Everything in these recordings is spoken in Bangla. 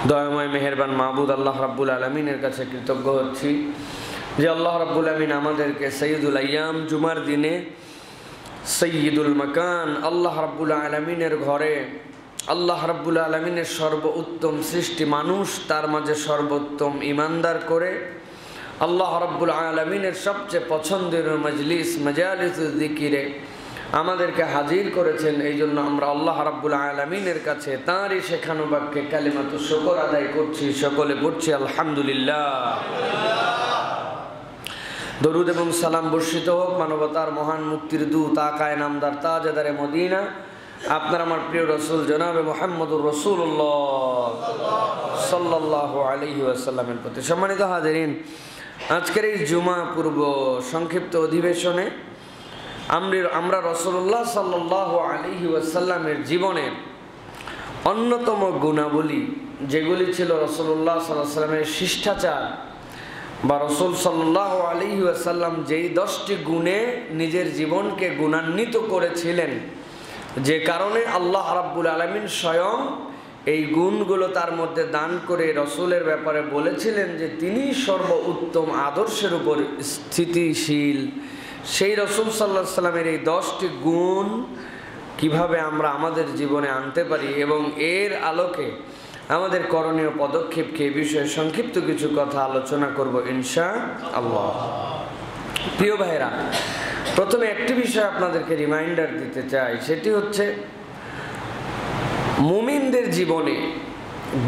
দয়াময় মেহেরবান মাহবুদ আল্লাহ রাব্বুল আলামিনের কাছে কৃতজ্ঞ হচ্ছি যে আল্লাহ রাব্বুল আলামিন আমাদেরকে সৈয়দুল আইয়াম জুমার দিনে সৈয়দুল মাকান আল্লাহ রাব্বুল আলামিনের ঘরে আল্লাহ রাব্বুল আলামিনের সর্বোত্তম সৃষ্টি মানুষ, তার মাঝে সর্বোত্তম ইমানদার করে আল্লাহ রাব্বুল আলামিনের সবচেয়ে পছন্দের মজলিস মাজালিসুল যিকিরে আমাদেরকে হাজির করেছেন। এই জন্য আমরা আল্লাহ রাব্বুল আলামিনের কাছে তাঁরই শেখানো বাক্যে কালিমাতুশ শুকর আদায় করছি। সকলে পড়ছি আলহামদুলিল্লাহ। দরুদ এবং সালাম বর্ষিত হোক মানবতার মহান মুক্তির দূত আকায়ে নামদার তাজদারে মদিনা আপনার আমার প্রিয় রাসূল জনাবে মুহাম্মদুর রাসূলুল্লাহ সাল্লাল্লাহু আলাইহি ওয়াসাল্লামের প্রতি। সম্মানিত হাজিরিন, আজকের এই জুমা পূর্ব সংক্ষিপ্ত অধিবেশনে আমরা রাসূলুল্লাহ সাল্লাল্লাহু আলাইহি ওয়াসাল্লামের জীবনের অন্যতম গুণাবলী যেগুলি ছিল রাসূলুল্লাহ সাল্লাল্লাহু আলাইহি ওয়াসাল্লামের শিষ্টাচার বা রাসূল সাল্লাল্লাহু আলাইহি ওয়াসাল্লাম যেই 10টি গুণে নিজের জীবনকে গুণান্বিত করেছিলেন, যে কারণে আল্লাহ রাব্বুল আলামিন স্বয়ং এই গুণগুলো তার মধ্যে দান করে রসুলের ব্যাপারে বলেছিলেন যে তিনি সর্বোত্তম আদর্শের উপর স্থিতিশীল। সেই রসুল সাল্লাল্লাহু আলাইহি ওয়াসাল্লামের এই 10টি গুণ কিভাবে আমরা আমাদের জীবনে আনতে পারি এবং এর আলোকে আমাদের করণীয় পদক্ষেপকে এই বিষয়ে সংক্ষিপ্ত কিছু কথা আলোচনা করব ইনশাআল্লাহ। প্রিয় ভাইরা, প্রথমে একটি বিষয় আপনাদেরকে রিমাইন্ডার দিতে চাই, সেটি হচ্ছে মুমিনদের জীবনে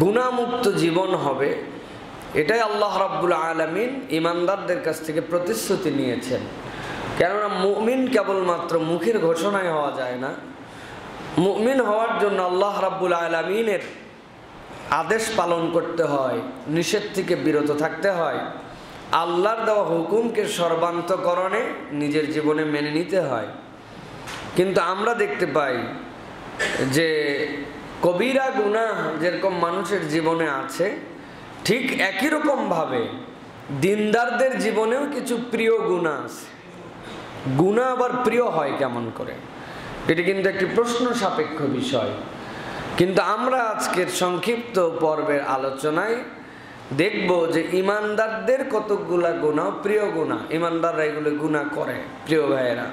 গুনাহমুক্ত জীবন হবে, এটাই আল্লাহ রাব্বুল আলামিন ঈমানদারদের কাছ থেকে প্রতিশ্রুতি নিয়েছেন। কেননা মুমিন কেবলমাত্র মুখের ঘোষণায় হওয়া যায় না, মুমিন হওয়ার জন্য আল্লাহ রাব্বুল আলামিনের আদেশ পালন করতে হয়, নিষেধ থেকে বিরত থাকতে হয়, আল্লাহর দেওয়া হুকুমকে সর্বান্তকরণে নিজের জীবনে মেনে নিতে হয়। কিন্তু আমরা দেখতে পাই যে কবিরা গুনাহ যেরকম মানুষের জীবনে আছে, ঠিক একই রকমভাবে দিনদারদের জীবনেও কিছু প্রিয় গুনাহ আছে। গুনাহ আবার প্রিয় হয় কেমন করে, এটি কিন্তু একটি প্রশ্ন সাপেক্ষ বিষয়। কিন্তু আমরা আজকের সংক্ষিপ্ত পর্বের আলোচনায় দেখব যে ইমানদারদের কতগুলা গুনাহ প্রিয় গুনাহ, ইমানদাররা এগুলো গুনাহ করে। প্রিয় ভাইয়েরা,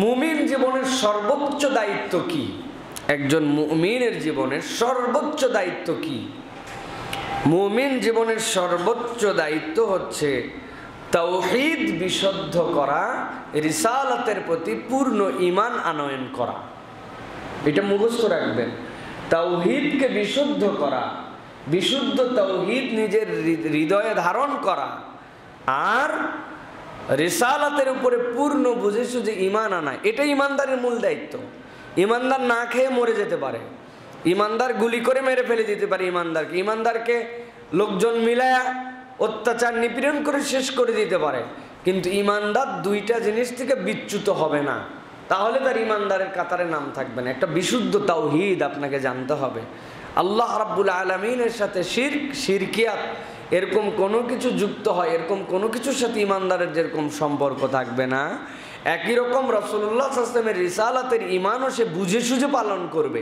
মুমিন জীবনের সর্বোচ্চ দায়িত্ব কি? একজন মুমিনের জীবনের সর্বোচ্চ দায়িত্ব কি? মুমিন জীবনের সর্বোচ্চ দায়িত্ব হচ্ছে তাওহীদ বিশুদ্ধ করা, রিসালাতের প্রতি পূর্ণ ঈমান আনয়ন করা। এটা মুখস্থ রাখবেন, তাওহীদকে বিশুদ্ধ করা, বিশুদ্ধ তাওহীদ নিজের হৃদয়ে ধারণ করা, আর রিসালাতের উপরে পূর্ণ বুঝে সুঝে ঈমান আনা। এটা ঈমানদারের মূল দায়িত্ব। ঈমানদার না খেয়ে মরে যেতে পারে, ঈমানদার গুলি করে মেরে ফেলে দিতে পারে ঈমানদারকে লোকজন মিলায়া অত্যাচার নিপীড়ন করে শেষ করে দিতে পারে, কিন্তু ঈমানদার দুইটা জিনিস থেকে বিচ্যুত হবে না, তাহলে তার ঈমানদারের কাতারে নাম থাকবে না। একটা বিশুদ্ধ তাওহীদ আপনাকে জানতে হবে। আল্লাহ রাব্বুল আলামিনের সাথে শিরকিয়াত এরকম কোনো কিছু যুক্ত হয়, এরকম কোনো কিছুর সাথে ঈমানদারের যেরকম সম্পর্ক থাকবে না, একই রকম রাসূলুল্লাহ সাল্লাল্লাহু আলাইহি ওয়াসাল্লামের রিসালাতের ঈমানও সে বুঝে সুঝে পালন করবে।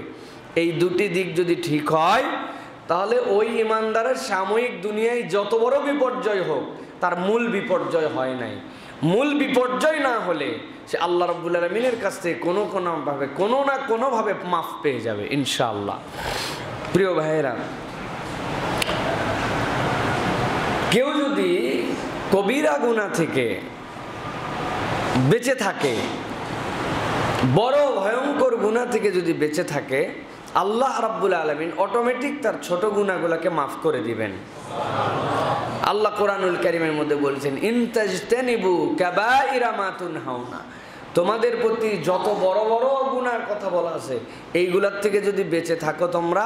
এই দুটি দিক যদি ঠিক হয়, তাহলে ওই ঈমানদারের সাময়িক দুনিয়ায় যত বড় বিপর্যয় হোক, তার মূল বিপর্যয় হয় নাই। মূল বিপর্যয় না হলে সে আল্লাহ রাব্বুল আলামিনের কাছ থেকে কোনো না কোনোভাবে মাফ পেয়ে যাবে ইনশাআল্লাহ। প্রিয় ভাইয়েরা, কেউ যদি কবিরা গুনাহ থেকে বেঁচে থাকে, বড় ভয়ঙ্কর গুনাহ থেকে যদি বেঁচে থাকে, আল্লাহ রাব্বুল আলামিন অটোমেটিক তার ছোট গুনাহগুলোকে মাফ করে দিবেন। আল্লাহ কোরআনুল কারীমের মধ্যে বলেছেন, ইন তাজতানিবু কাবাইরা মা তুনহাউনা, তোমাদের প্রতি যত বড় বড় গুনাহর কথা বলা আছে এইগুলার থেকে যদি বেঁচে থাকো তোমরা,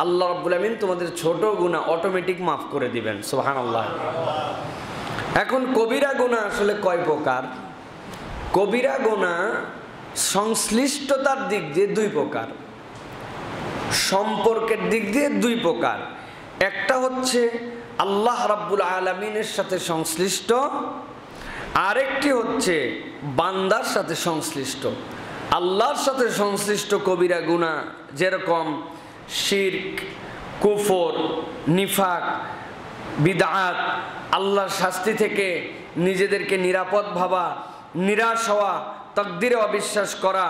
আল্লাহ রাব্বুল আলামিন তোমাদের ছোট গুনাহ অটোমেটিক মাফ করে দিবেন। সুবহানাল্লাহ। এখন কবিরা গুনাহ আসলে কয় প্রকার? কবিরা গুনাহ সংশ্লিষ্টতার দিক দিয়ে দুই প্রকার, সম্পর্কের দিক দিয়ে দুই প্রকার। একটা হচ্ছে আল্লাহ রাব্বুল আলামিনের সাথে সংশ্লিষ্ট, আরেকটি হচ্ছে বান্দার সাথে সংশ্লিষ্ট। আল্লাহর সাথে সংশ্লিষ্ট কবিরা গুনাহ যেরকম শিরক, কুফর, নিফাক, বিদআত, আল্লাহর শাস্তি থেকে নিজেদেরকে নিরাপদ ভাবা, নিরাশ হওয়া, তাকদীরে অবিশ্বাস করা,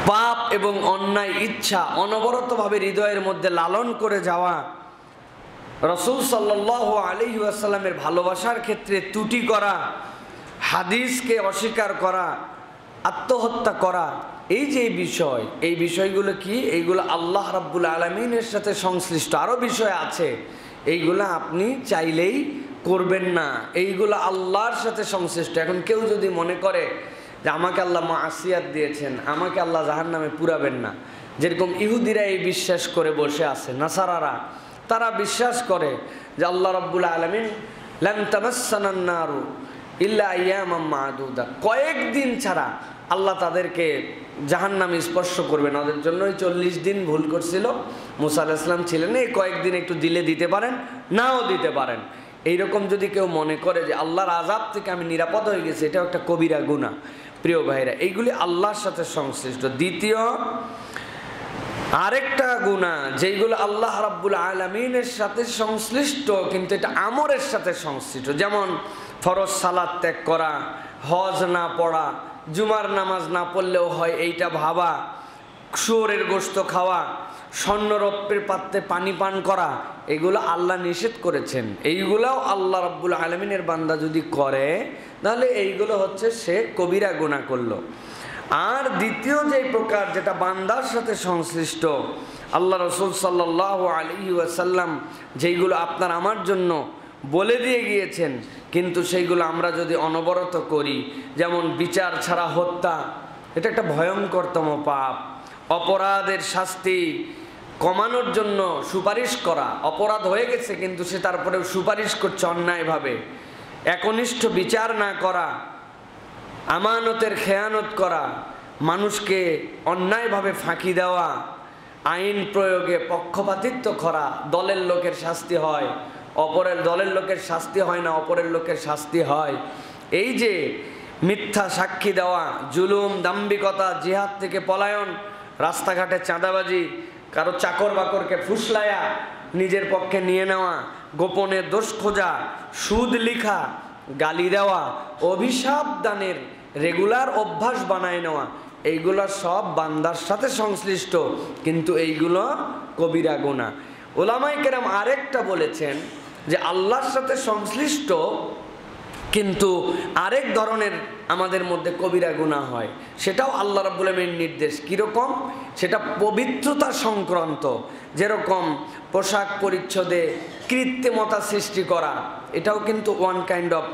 পাপ এবং অন্যায় ইচ্ছা অনবরতভাবে হৃদয়ের মধ্যে লালন করে যাওয়া, রাসূল সাল্লাল্লাহু আলাইহি ওয়াসাল্লামের ভালোবাসার ক্ষেত্রে ত্রুটি করা, হাদিসকে অস্বীকার করা, আত্মহত্যা করা, এই যে বিষয়, এই বিষয়গুলো কি? এইগুলো আল্লাহ রাব্বুল আলামিনের সাথে সংশ্লিষ্ট। আরও বিষয় আছে, এইগুলো আপনি চাইলেই করবেন না, এইগুলো আল্লাহর সাথে সংশ্লিষ্ট। এখন কেউ যদি মনে করে যে আমাকে আল্লাহ মাসিয়াত দিয়েছেন, আমাকে আল্লাহ জাহান্নামে পুরাবেন না, যেরকম ইহুদিরা এই বিশ্বাস করে বসে আছে, নাসারারা তারা বিশ্বাস করে যে আল্লাহ রাব্বুল আলামিন লান তামাসসানান নারু ইল্লা আইয়ামাম মাদুদা, কয়েকদিন ছাড়া আল্লাহ তাদেরকে জাহান্নামে স্পর্শ করবেন। ওদের জন্যই 40 দিন ভুল করছিল, মুসা আলাইহিস সালাম ছিলেন, এই কয়েকদিন একটু দিতে পারেন, নাও দিতে পারেন। এইরকম যদি কেউ মনে করে যে আল্লাহর আযাব থেকে আমি নিরাপদ হয়ে গেছি, এটাও একটা কবিরা গুনাহ। প্রিয় ভাইরা, এইগুলি আল্লাহর সাথে সংশ্লিষ্ট। দ্বিতীয় আরেকটা গুনাহ যেইগুলো আল্লাহ রাব্বুল আলামিনের সাথে সংশ্লিষ্ট কিন্তু এটা আমরের সাথে সংশ্লিষ্ট, যেমন ফরজ সালাত ত্যাগ করা, হজ না পড়া, জুমার নামাজ না পড়লেও হয় এইটা ভাবা, শুয়োরের গোশত খাওয়া, স্বর্ণরৌপ্যের পাত্রে পানি পান করা, এগুলো আল্লাহ নিষেধ করেছেন। এইগুলোও আল্লাহ রাব্বুল আলামিনের বান্দা যদি করে তাহলে এইগুলো হচ্ছে সে কবিরা গুনাহ করলো। আর দ্বিতীয় যে প্রকার যেটা বান্দার সাথে সংশ্লিষ্ট, আল্লাহ রাসূল সাল্লাল্লাহু আলাইহি ওয়াসাল্লাম যেইগুলো আপনার আমার জন্য বলে দিয়ে গিয়েছেন কিন্তু সেইগুলো আমরা যদি অনবরত করি, যেমন বিচার ছাড়া হত্যা, এটা একটা ভয়ঙ্করতম পাপ। অপরাধের শাস্তি কমানোর জন্য সুপারিশ করা, অপরাধ হয়ে গেছে কিন্তু সে তারপরেও সুপারিশ করছে অন্যায়ভাবে। একনিষ্ঠ বিচার না করা, আমানতের খেয়ানত করা, মানুষকে অন্যায়ভাবে ফাঁকি দেওয়া, আইন প্রয়োগে পক্ষপাতিত্ব করা, দলের লোকের শাস্তি হয়, অপরের দলের লোকের শাস্তি হয় না, অপরের লোকের শাস্তি হয়। এই যে মিথ্যা সাক্ষী দেওয়া, জুলুম, দাম্ভিকতা, জিহাদ থেকে পলায়ন, রাস্তাঘাটে চাঁদাবাজি, কারো চাকর বাকরকে ফুসলায়া নিজের পক্ষে নিয়ে নেওয়া, গোপনে দোষ খোঁজা, সুদ লিখা, গালি দেওয়া, অভিশাপ দানের রেগুলার অভ্যাস বানায় নেওয়া, এইগুলো সব বান্দার সাথে সংশ্লিষ্ট কিন্তু এইগুলো কবিরা গুনাহ। উলামায়ে কেরাম আরেকটা বলেছেন যে আল্লাহর সাথে সংশ্লিষ্ট কিন্তু আরেক ধরনের আমাদের মধ্যে কবিরা গুনাহ হয়, সেটাও আল্লাহ রাব্বুল আলামিনের নির্দেশ। কীরকম? সেটা পবিত্রতা সংক্রান্ত, যেরকম পোশাক পরিচ্ছদে কৃত্রিমতা সৃষ্টি করা, এটাও কিন্তু ওয়ান কাইন্ড অফ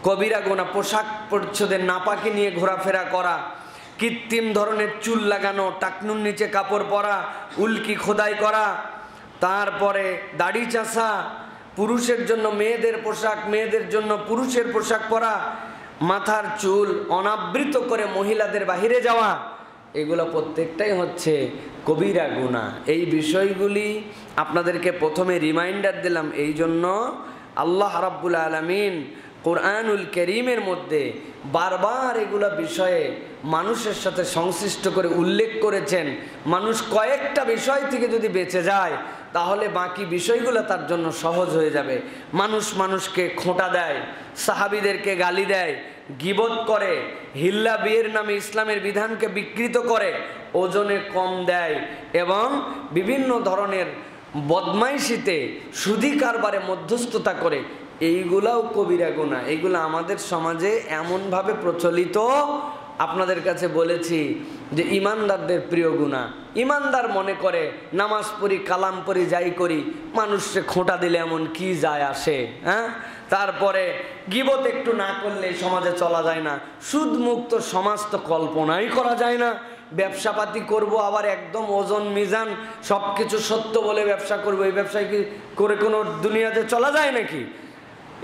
কবিরা গুনাহ। পোশাক পরিচ্ছদের নাপাকি নিয়ে ঘোরাফেরা করা, কৃত্রিম ধরনের চুল লাগানো, টাকনুর নিচে কাপড় পরা, উল্কি খোদাই করা, তারপরে দাড়ি চাষা, পুরুষের জন্য মেয়েদের পোশাক, মেয়েদের জন্য পুরুষের পোশাক পরা, মাথার চুল অনাবৃত করে মহিলাদের বাহিরে যাওয়া, এগুলো প্রত্যেকটাই হচ্ছে কবিরা গুনাহ। এই বিষয়গুলি আপনাদেরকে প্রথমে রিমাইন্ডার দিলাম, এই জন্য আল্লাহ রাব্বুল আলামিন কোরআনুল কারীমের মধ্যে বারবার এগুলো বিষয়ে মানুষের সাথে সংশ্লিষ্ট করে উল্লেখ করেছেন। মানুষ কয়েকটা বিষয় থেকে যদি বেঁচে যায় তাহলে বাকি বিষয়গুলো তার জন্য সহজ হয়ে যাবে। মানুষ মানুষকে খোঁটা দেয়, সাহাবীদেরকে গালি দেয়, গীবত করে, হিল্লা বিয়ের নামে ইসলামের বিধানকে বিকৃত করে, ওজনে কম দেয় এবং বিভিন্ন ধরনের বদমাইশিতে সুদী কারবারে মধ্যস্থতা করে, এইগুলাও কবিরা গুনাহ। এইগুলো আমাদের সমাজে এমনভাবে প্রচলিত, আপনাদের কাছে বলেছি যে ইমানদারদের প্রিয় গুনাহ। ইমানদার মনে করে নামাজ পড়ি, কালাম পড়ি, যাই করি, মানুষকে খোঁটা দিলে এমন কি যায় আসে, হ্যাঁ? তারপরে গীবত একটু না করলে সমাজে চলা যায় না, সুদ মুক্ত সমাজ তো কল্পনাই করা যায় না। ব্যবসাপাতি করব, আবার একদম ওজন মিজান সব কিছু সত্য বলে ব্যবসা করবো, এই ব্যবসায় কি করে কোনো দুনিয়াতে চলা যায় নাকি?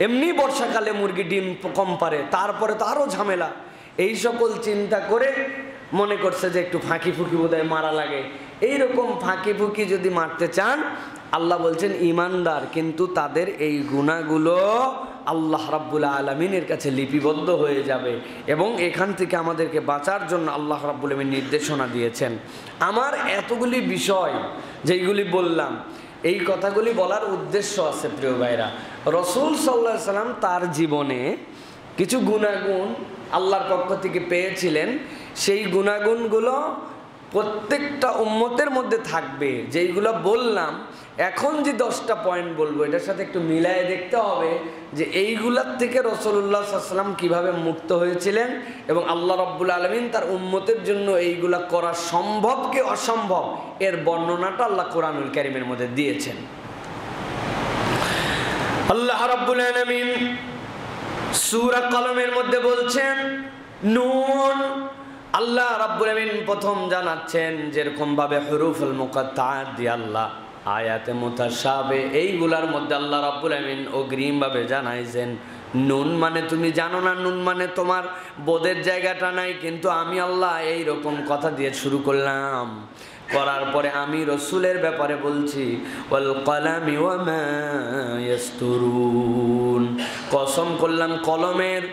এমনি বর্ষাকালে মুরগি ডিম কম পারে, তারপরে তো আরও ঝামেলা। এই সকল চিন্তা করে মনে করছে যে একটু ফাঁকি ফুঁকি বোধহয় মারা লাগে। এইরকম ফাঁকি ফুঁকি যদি মারতে চান, আল্লাহ বলছেন ইমানদার কিন্তু তাদের এই গুনাহগুলো আল্লাহ রাব্বুল আলামিনের কাছে লিপিবদ্ধ হয়ে যাবে এবং এখান থেকে আমাদেরকে বাঁচার জন্য আল্লাহ রাব্বুল আলামিন নির্দেশনা দিয়েছেন। আমার এতগুলি বিষয় যেইগুলি বললাম, এই কথাগুলি বলার উদ্দেশ্য আছে প্রিয় ভাইরা। রাসূল সাল্লাল্লাহু আলাইহি সাল্লাম তার জীবনে কিছু গুণাগুণ আল্লাহর পক্ষ থেকে পেয়েছিলেন, সেই গুণাগুণগুলো প্রত্যেকটা উম্মতের মধ্যে থাকবে। যেইগুলো বললাম এখন যে 10টা পয়েন্ট বলবো, এটার সাথে একটু মিলায়ে দেখতে হবে যে এইগুলার থেকে রাসূলুল্লাহ সাল্লাল্লাহু আলাইহি ওয়াসাল্লাম কীভাবে মুক্ত হয়েছিলেন এবং আল্লাহ রাব্বুল আলামিন তার উম্মতের জন্য এইগুলা করা সম্ভব কি অসম্ভব এর বর্ণনাটা আল্লাহ কোরআনুল কারীমের মধ্যে দিয়েছেন। আল্লাহ রাব্বুল আলামিন সূরা কলমের মধ্যে বলছেন নুন। আল্লাহ রাব্বুল আলামিন প্রথম জানাচ্ছেন যেরকম ভাবে হুরুফুল মুকাত্তাআত দিয়ে আল্লাহ আয়াতে মুতাশাবে এইগুলার মধ্যে আল্লাহ রাব্বুল আলামিন অগ্রিমভাবে জানাইছেন নুন মানে তুমি জানো না, নুন মানে তোমার বোধের জায়গাটা নাই, কিন্তু আমি আল্লাহ এই রকম কথা দিয়ে শুরু করলাম। করার পরে আমি রসুলের ব্যাপারে বলছি ওয়াল কলামি ওয়া মা ইয়াসতুরুন, কসম করলাম কলমের,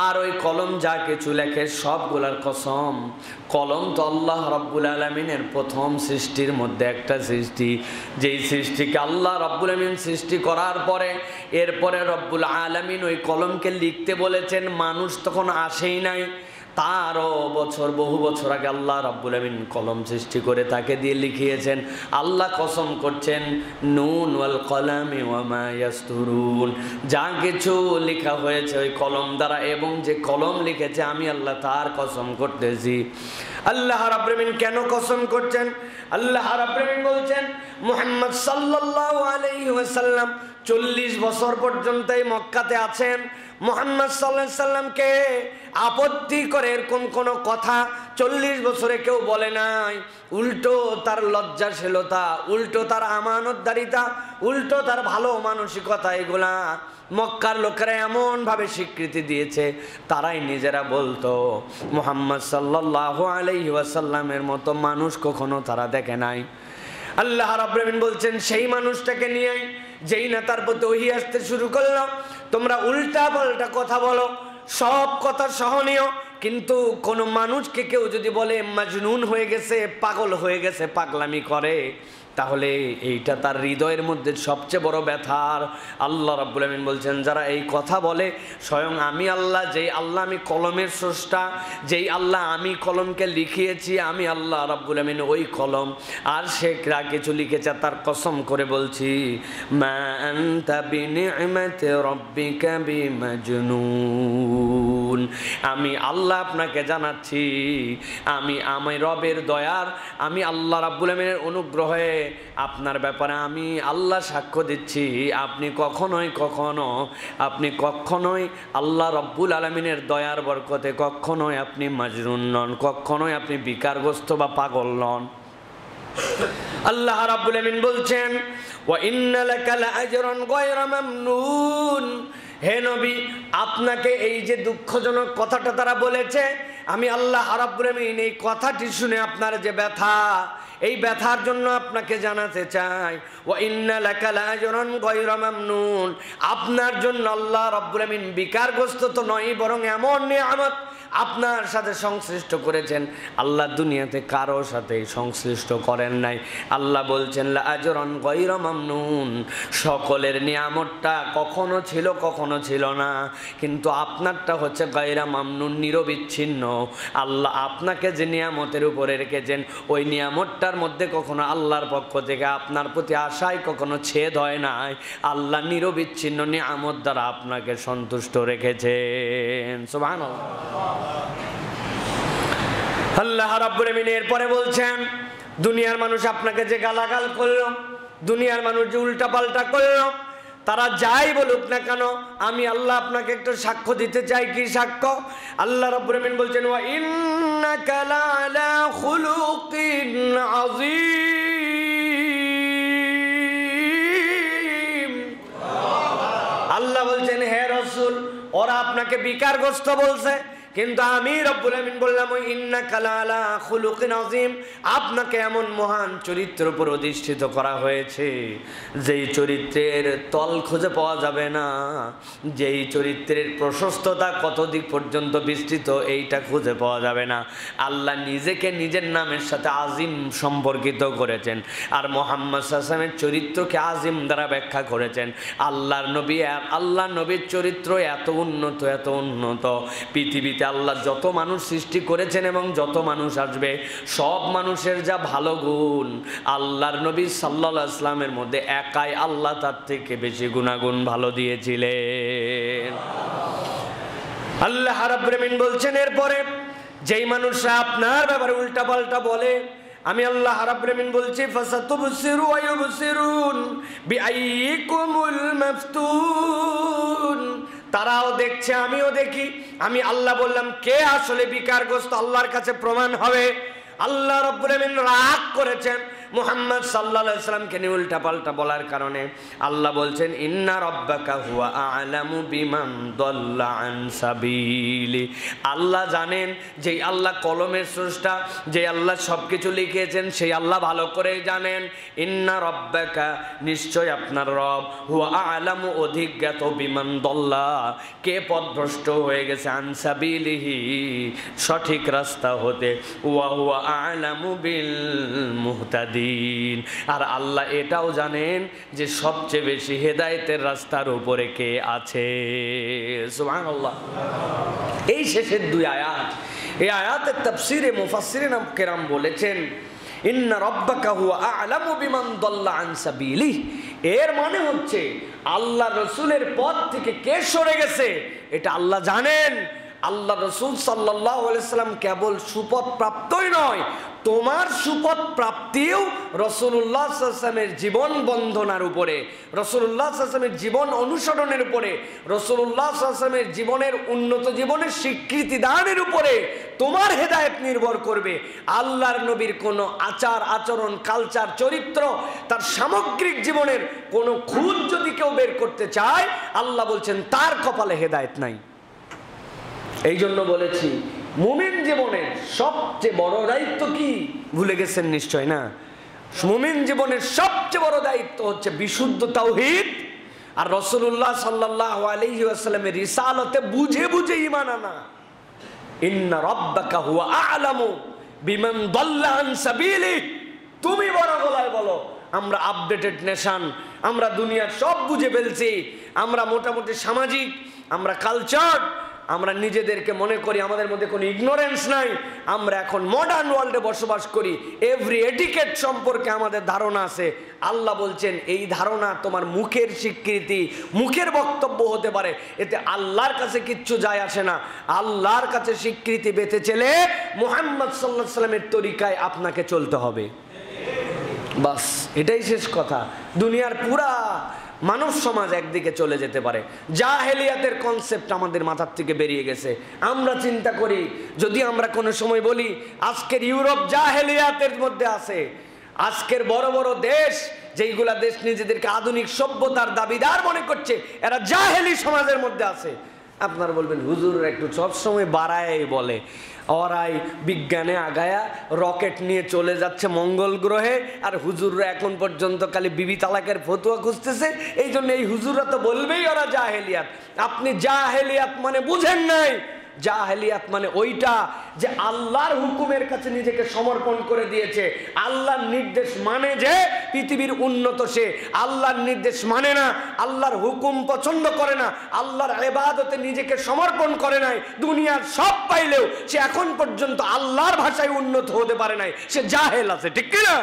আর ওই কলম যা কিছু লেখে সবগুলার কসম। কলম তো আল্লাহ রাব্বুল আলামিনের প্রথম সৃষ্টির মধ্যে একটা সৃষ্টি, যেই সৃষ্টিকে আল্লাহ রাব্বুল আলামিন সৃষ্টি করার পরে এরপরে রব্বুল আলামিন ওই কলমকে লিখতে বলেছেন। মানুষ তখন আসেই নাই, তারও বহু বছর আগে আল্লাহ রাব্বুল আলামিন কলম সৃষ্টি করে তাকে দিয়ে লিখিয়েছেন। আল্লাহ কসম করছেন নুন ওয়াল কলামি ওয়া মা ইয়াসতুরুন, যা কিছু লেখা হয়েছে ওই কলম দ্বারা এবং যে কলম লিখেছে আমি আল্লাহ তার কসম করতেছি। আল্লাহ রাব্বুল আলামিন কেন কসম করছেন? আল্লাহ রাব্বুল আলামিন বলছেন মুহাম্মদ সাল্লাল্লাহু আলাইহি ওয়াসাল্লাম 40 বছর পর্যন্ত এই মক্কাতে আছেন। মুহাম্মদ সাল্লাল্লাহু আলাইহি সাল্লামকে আপত্তি করে এরকম কোনো কথা 40 বছরে কেউ বলে নাই। উল্টো তার লজ্জাশীলতা, উল্টো তার আমানতদারিতা, উল্টো তার ভালো মানসিকতা, এগুলা মক্কার লোকেরা এমনভাবে স্বীকৃতি দিয়েছে, তারাই নিজেরা বলতো মুহাম্মদ সাল্লাল্লাহু আলাইহি ওয়াসাল্লামের মতো মানুষ কখনো তারা দেখে নাই। আল্লাহ রাব্বুল আলামিন বলছেন সেই মানুষটাকে নিয়ে যেই না তার প্রতি ওহী আসতে শুরু করলো, তোমরা উল্টা পাল্টা কথা বলো, সব কথা সহনীয়, কিন্তু কোন মানুষকে কেউ যদি বলে মাজনুন হয়ে গেছে, পাগল হয়ে গেছে, পাগলামি করে, তাহলে এইটা তার হৃদয়ের মধ্যে সবচেয়ে বড় ব্যথার। আল্লাহ রাব্বুল আলামিন বলছেন যারা এই কথা বলে, স্বয়ং আমি আল্লাহ, যেই আল্লাহ আমি কলমের স্রষ্টা, যেই আল্লাহ আমি কলমকে লিখিয়েছি, আমি আল্লাহ রাব্বুল আলামিন ওই কলম আর সে কিছু লিখেছে তার কসম করে বলছি মা আনতা বিনি'মাতি রাব্বিকা বিমাজনুন, আমি আল্লাহ আপনাকে জানাচ্ছি আমি রবের দয়ার, আমি আল্লাহ রাব্বুল আলামিনের অনুগ্রহে আপনার ব্যাপারে আমি আল্লাহ সাক্ষ্য দিচ্ছি আপনি কখনোই আল্লাহ রাব্বুল আলামিনের দয়ার বরকতে কখনোই আপনি মাজনুন নন, কখনোই আপনি বিকারগ্রস্ত বা পাগল নন। আল্লাহ রাব্বুল আলামিন বলছেন ওয়া ইন্না লাকা লাআজরান গায়রা মামনুন, হে নবী আপনাকে এই যে দুঃখজনক কথাটা তারা বলেছে, আমি আল্লাহ রাব্বুল আলামিন এই কথাটি শুনে আপনার যে ব্যথা, এই ব্যথার জন্য আপনাকে জানাতে চাই ওয়া ইন্না লাকা লাআজরান গায়রা মামনুন, আপনার জন্য আল্লাহ রাব্বুল আলামিন বিকারগ্রস্ত তো নয়, বরং এমন নিয়ামত আপনার সাথে সংশ্লিষ্ট করেছেন আল্লাহ দুনিয়াতে কারো সাথে সংশ্লিষ্ট করেন নাই। আল্লাহ বলছেন লাআজরান গায়রা মামনুন, সকলের নিয়ামতটা কখনো ছিল কখনো ছিল না, কিন্তু আপনারটা হচ্ছে গায়রা মামনুন, নিরবিচ্ছিন্ন। আল্লাহ আপনাকে যে নিয়ামতের উপরে রেখেছেন ওই নিয়ামতটার মধ্যে কখনো আল্লাহর পক্ষ থেকে আপনার প্রতি আশায় কখনো ছেদ হয় নাই, আল্লাহ নিরবিচ্ছিন্ন নিয়ামত দ্বারা আপনাকে সন্তুষ্ট রেখেছেন। সুবহানাল্লাহ। আল্লাহ রাব্বুল আলামিন এরপরে বলছেন দুনিয়ার মানুষ আপনাকে যে গালাগাল করলো, দুনিয়ার মানুষ যে উল্টা পাল্টা করলো, তারা যাই বলুক না কেন আমি আল্লাহ আপনাকে একটু সাক্ষ্য দিতে চাই। কি সাক্ষ্য? আল্লাহ রাব্বুল আলামিন বলছেন ওয়া ইন্নাকা লাআলা খুলুকিন আযীম, আল্লাহ বলছেন হে রাসূল ওরা আপনাকে বিকারগ্রস্ত বলছে, কিন্তু আমি রব্বুল আমিন বললাম ইন্নাকা লাআলা খুলুকিন আযীম, আপনাকে এমন মহান চরিত্রের উপর অধিষ্ঠিত করা হয়েছে যেই চরিত্রের তল খুঁজে পাওয়া যাবে না, যেই চরিত্রের প্রশস্ততা কত দিক পর্যন্ত বিস্তৃত এইটা খুঁজে পাওয়া যাবে না। আল্লাহ নিজেকে নিজের নামের সাথে আজিম সম্পর্কিত করেছেন, আর মুহাম্মদ সাল্লাল্লাহু আলাইহি ওয়াসাল্লামের চরিত্রকে আজিম দ্বারা ব্যাখ্যা করেছেন। আল্লাহর নবীর চরিত্র এত উন্নত, এত উন্নত, পৃথিবীতে আল্লাহ যত মানুষ সৃষ্টি করেছেন এবং যত মানুষ আসবে সব মানুষের যা ভালো গুণ, আল্লাহর নবী সাল্লাল্লাহু আলাইহি ওয়াসাল্লামের মধ্যে একাই আল্লাহ তার থেকে বেশি গুণাগুণ ভালো দিয়েছিলেন। আল্লাহ রাব্বুল আমিন বলছেন, এরপরে যেই মানুষরা আপনার ব্যাপারে উল্টা পাল্টা বলে, আমি আল্লাহ রাব্বুল আমিন বলছি ফাসাতুবসিরু ওয়া ইউবসিরুন বিআইয়িকুমুল মাফতুন, তারাও দেখছে আমিও দেখি। আমি আল্লাহ বললাম কে আসলে বিকারগ্রস্ত আল্লাহর কাছে প্রমাণ হবে। আল্লাহ রাব্বুল আমিন রাগ করেছেন মুহাম্মদ সাল্লাল্লাহু আলাইহি ওয়াসাল্লামকে নিয়ে উল্টা পাল্টা বলার কারণে। আল্লাহ বলছেন ইন্না রাব্বাকা হুয়া আ'লামু বিমান দাল্লা আন সাবিলি, আল্লাহ জানেন, যেই আল্লাহ কলমের স্রষ্টা, যে আল্লাহ সবকিছু লিখেছেন সেই আল্লাহ ভালো করে জানেন। ইন্না রাব্বাকা, নিশ্চয় আপনার রব, হুয়া আ'লামু অধিজ্ঞাত বিমান দাল্লা, কে পথভ্রষ্ট হয়ে গেছে, আন সাবিলিহি সঠিক রাস্তা হতে, ওয়া হুয়া আ'লামু বিল মুহতাদিন, আর আল্লাহ এটাও জানেন যে সবচেয়ে বেশি হেদায়েতের রাস্তার উপরে কে আছে। সুবহানাল্লাহ। এই শেষের দুই আয়াত, এই আয়াতের তাফসীরে মুফাসসিরিন কেরাম বলেছেন ইন্না রাব্বাকা হুয়া আ'লামু বিমান দাল্লা আন সাবিলিহি, এর মানে হচ্ছে আল্লাহ রসুলের পথ থেকে কে সরে গেছে এটা আল্লাহ জানেন। আল্লাহ রসুল সাল্লাল্লাহু আলাইহি সাল্লাম কেবল সুপথ প্রাপ্তই নয়, তোমার সুপথ প্রাপ্তিও রাসূলুল্লাহ সাল্লাল্লাহু আলাইহি ওয়াসাল্লামের জীবন বন্ধনার উপরে, রাসূলুল্লাহ সাল্লাল্লাহু আলাইহি ওয়াসাল্লামের জীবন অনুসরণের উপরে, রাসূলুল্লাহ সাল্লাল্লাহু আলাইহি ওয়াসাল্লামের জীবনের উন্নত জীবনের স্বীকৃতি দানের উপরে তোমার হেদায়েত নির্ভর করবে। আল্লাহর নবীর কোনো আচার আচরণ, কালচার, চরিত্র, তার সামগ্রিক জীবনের কোনো খুঁত যদি কেউ বের করতে চায়, আল্লাহ বলছেন তার কপালে হেদায়েত নাই। এই জন্য বলেছি মুমিন জীবনের সবচেয়ে বড় দায়িত্ব কি ভুলে গেছেন নিশ্চয় না? মুমিন জীবনের সবচেয়ে বড় দায়িত্ব হচ্ছে বিশুদ্ধ তাওহীদ আর রাসূলুল্লাহ সাল্লাল্লাহু আলাইহি ওয়াসাল্লামের রিসালাতে বুঝে বুঝে ঈমান আনা। ইন্না রাব্বাকা হুয়া আ'লামু বিমান দাল্লা আন সাবিলিহি, তুমি বড় গলায় বলো আমরা আপডেটেড নেশন, আমরা দুনিয়ার সব বুঝে ফেলছি, আমরা মোটামুটি সামাজিক, আমরা কালচার, আমরা নিজেদেরকে মনে করি আমাদের মধ্যে কোনো ইগনোরেন্স নাই, আমরা এখন মডার্ন ওয়ার্ল্ডে বসবাস করি, এভরি এটিকেট সম্পর্কে আমাদের ধারণা আছে। আল্লাহ বলছেন এই ধারণা তোমার মুখের স্বীকৃতি, মুখের বক্তব্য হতে পারে, এতে আল্লাহর কাছে কিচ্ছু যায় আসে না। আল্লাহর কাছে স্বীকৃতি পেতে চলে মুহাম্মদ সাল্লাল্লাহু আলাইহি ওয়াসাল্লামের তরিকায় আপনাকে চলতে হবে, বাস এটাই শেষ কথা। দুনিয়ার পুরা মানব সমাজ একদিকে চলে যেতে পারে, জাহেলিয়াতের কনসেপ্ট আমাদের মাথার থেকে বেরিয়ে গেছে। আমরা চিন্তা করি, যদি আমরা কোনো সময় বলি আজকের ইউরোপ জাহেলিয়াতের মধ্যে আছে, আজকের বড় বড় দেশ যেইগুলা দেশ নিজেদেরকে আধুনিক সভ্যতার দাবিদার মনে করছে, এরা জাহেলি সমাজের মধ্যে আছে। আপনারা বলবেন হুজুর একটু সবসময় বাড়ায় বলে, ওরাই বিজ্ঞানে আগায়া রকেট নিয়ে চলে যাচ্ছে মঙ্গল গ্রহে, আর হুজুররা এখন পর্যন্ত খালি বিবি তালাকের ফতোয়া খুঁজতেছে, এই জন্য এই হুজুররা তো বলবেই ওরা জাহেলিয়াত। আপনি জাহেলিয়াত মানে বুঝেন নাই। জাহেলিয়াত মানে ওইটা যে আল্লাহর হুকুমের কাছে নিজেকে সমর্পণ করে দিয়েছে, আল্লাহর নির্দেশ মানে যে পৃথিবীর উন্নত, সে আল্লাহর নির্দেশ মানে না, আল্লাহর হুকুম পছন্দ করে না, আল্লাহর ইবাদতে নিজেকে সমর্পণ করে নাই, দুনিয়ার সব পাইলেও সে এখন পর্যন্ত আল্লাহর ভাষায় উন্নত হতে পারে নাই, সে জাহেল আছে, ঠিক কি না?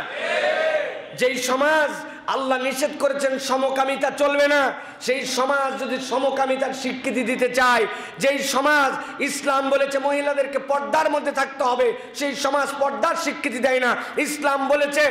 যেই সমাজ আল্লাহ নিষেধ করেছেন সমকামিতা চলবে না, সেই সমাজ যদি সমকামিতার স্বীকৃতি দিতে চায়, যেই সমাজ ইসলাম বলেছে মহিলাদেরকে পর্দার মধ্যে থাকতে হবে, সেই সমাজ পর্দার স্বীকৃতি দেয় না। ইসলাম বলেছে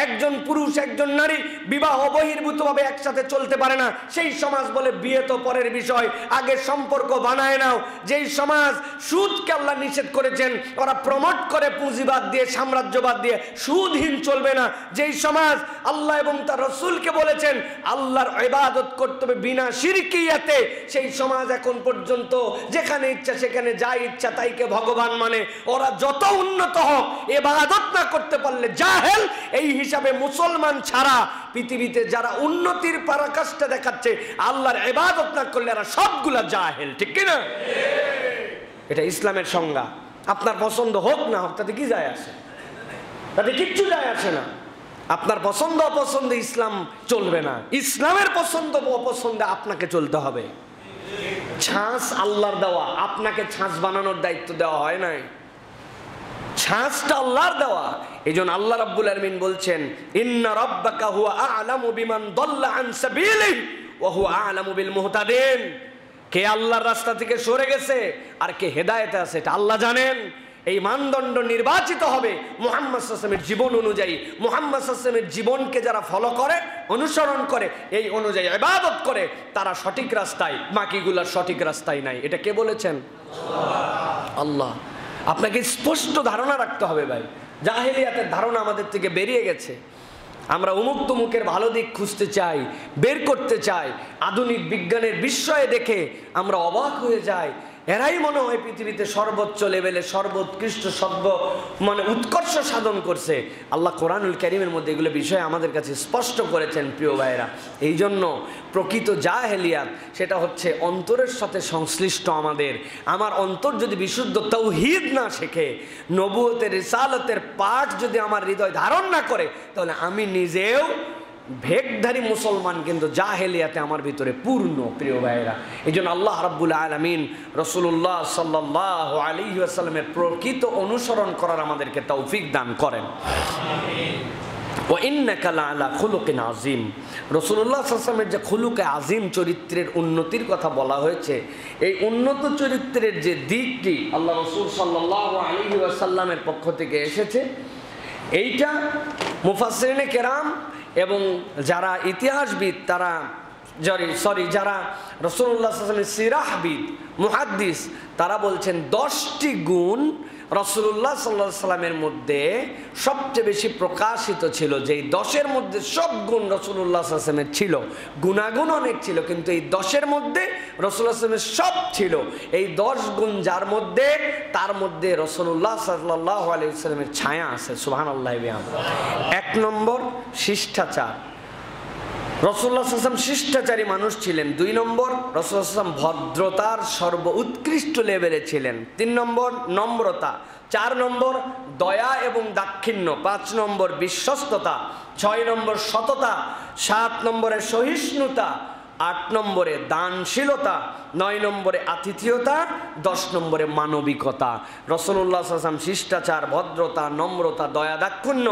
একজন পুরুষ একজন নারী বিবাহ বহির্ভূতভাবে একসাথে চলতে পারে না, সেই সমাজ বলে বিয়ে তো পরের বিষয়, আগে সম্পর্ক বানায় নাও। যেই সমাজ সুদকে আল্লাহ নিষেধ করেছেন, ওরা প্রমোট করে পুঁজিবাদ দিয়ে, সাম্রাজ্যবাদ দিয়ে, সুদহীন চলবে না। যেই সমাজ আল্লাহ এবং তার রাসূলকে বলেছেন আল্লাহর ইবাদত করতে হবে বিনা শিরকিয়াতে, সেই সমাজ এখন পর্যন্ত যেখানে ইচ্ছা সেখানে যা ইচ্ছা তাইকে ভগবান মানে। ওরা যত উন্নত হোক, ইবাদত না করতে পারলে জাহেল। এই হিসাবে মুসলমান ছাড়া পৃথিবীতে যারা উন্নতির পরাকাষ্ঠা দেখাচ্ছে, আল্লাহর ইবাদত না করলে এরা সবগুলা জাহেল, ঠিক কি না? এটা ইসলামের সংজ্ঞা। আপনার পছন্দ হোক না হোক তাতে কি যায় আসে? তাতে কিচ্ছু যায় আসে না। আপনার পছন্দ অপছন্দে ইসলাম চলবে না, ইসলামের পছন্দ অপছন্দে আপনাকে চলতে হবে। ছাঁচ আল্লাহর দেওয়া, আপনাকে ছাঁচ বানানোর দায়িত্ব দেওয়া হয় নাই, ছাঁচটা আল্লাহর দেওয়া। এই জন্য আল্লাহ রাব্বুল আলামিন বলছেন ইন্না রাব্বাকা হুয়া আ'লামু বিমান দাল্লা আন সাবিলিহি ওয়া হুয়া আ'লামু বিল মুহতাদিন। কে আল্লাহর রাস্তা থেকে সরে গেছে আর কে হেদায়েতে আছে এটা আল্লাহ জানেন। এই মানদণ্ড নির্বাচিত হবে মুহাম্মদ সাল্লাল্লাহু আলাইহি ওয়াসাল্লামের জীবন অনুযায়ী। মুহাম্মদ সাল্লাল্লাহু আলাইহি ওয়াসাল্লামের জীবনকে যারা ফলো করে, অনুসরণ করে, এই অনুযায়ী ইবাদত করে, তারা সঠিক রাস্তায়, বাকিগুলোর সঠিক রাস্তায় নাই। এটা কে বলেছেন? আল্লাহ। আপনাকে স্পষ্ট ধারণা রাখতে হবে ভাই, জাহেলিয়াতের ধারণা আমাদের থেকে বেরিয়ে গেছে। আমরা উমুক তুমুকের ভালো দিক খুঁজতে চাই, বের করতে চাই। আধুনিক বিজ্ঞানের বিস্ময়ে দেখে আমরা অবাক হয়ে যাই। এরাই মনে হয় পৃথিবীতে সর্বোচ্চ লেভেলে সর্বোৎকৃষ্ট উৎকর্ষ সাধন করছে। আল্লাহ কোরআনুল কারীমের মধ্যে এগুলো বিষয় আমাদের কাছে স্পষ্ট করেছেন প্রিয় ভাইরা। এই জন্য প্রকৃত জাহেলিয়াত সেটা হচ্ছে অন্তরের সাথে সংশ্লিষ্ট। আমার অন্তর যদি বিশুদ্ধ তাওহীদ না শেখে, নবুয়তের রিসালাতের পাঠ যদি আমার হৃদয় ধারণ না করে, তাহলে আমি নিজেও ভেকধারী মুসলমান, কিন্তু জাহেলিয়াতে আমার ভিতরে পূর্ণ। প্রিয় ভাইয়েরা, এই জন্য আল্লাহ রাব্বুল আলামিন রাসূলুল্লাহ সাল্লাল্লাহু আলাইহি ওয়াসাল্লামের প্রকৃত অনুসরণ করার আমাদেরকে তৌফিক দান করেন। ওয়া ইন্নাকা লাআলা খুলুকিন আযীম। রাসূলুল্লাহ সাল্লাল্লাহু আলাইহি ওয়াসাল্লামের যে খুলুকে আযীম, চরিত্রের উন্নতির কথা বলা হয়েছে, এই উন্নত চরিত্রের যে দিকটি আল্লাহ রাসূল সাল্লাল্লাহু আলাইহি ওয়াসাল্লামের পক্ষ থেকে এসেছে, এইটা মুফাসসিরিনে কেরাম এবং যারা ইতিহাসবিদ যারা রাসূলুল্লাহ সাল্লাল্লাহু আলাইহি ওয়াসাল্লামের সিরাহবিদ, মুহাদ্দিস, তারা বলছেন 10টি গুণ রাসূলুল্লাহ সাল্লাল্লাহু আলাইহি ওয়াসাল্লামের মধ্যে সবচেয়ে বেশি প্রকাশিত ছিল। যেই 10-এর মধ্যে সব গুণ রাসূলুল্লাহ সাল্লাল্লাহু আলাইহি ওয়াসাল্লামের ছিল, গুণাগুণ অনেক ছিল, কিন্তু এই 10-এর মধ্যে রাসূলুল্লাহ সাল্লাল্লাহু আলাইহি ওয়াসাল্লামের সব ছিল। এই 10 গুণ যার মধ্যে, তার মধ্যে রাসূলুল্লাহ সাল্লাল্লাহু আলাইহি ওয়াসাল্লামের ছায়া আছে। সুবহানাল্লাহি ওয়া বিহামদিহি। 1 নম্বর শিষ্টাচার। রাসূলুল্লাহ সাল্লাল্লাহু আলাইহি ওয়াসাল্লাম শিষ্টাচারী মানুষ ছিলেন। 2 নম্বর রাসূলুল্লাহ সাল্লাল্লাহু আলাইহি ওয়াসাল্লাম ভদ্রতার সর্বোৎকৃষ্ট লেভেলে ছিলেন। 3 নম্বর নম্রতা। 4 নম্বর দয়া এবং দাক্ষিণ্য। 5 নম্বর বিশ্বস্ততা। 6 নম্বর সততা। 7 নম্বরে সহিষ্ণুতা। 8 নম্বরে দানশীলতা। 9 নম্বরে আতিথেয়তা। 10 নম্বরে মানবিকতা। রাসূলুল্লাহ সাল্লাল্লাহু আলাইহি ওয়াসাল্লাম শিষ্টাচার, ভদ্রতা, নম্রতা, দয়া, দাক্ষিণ্য,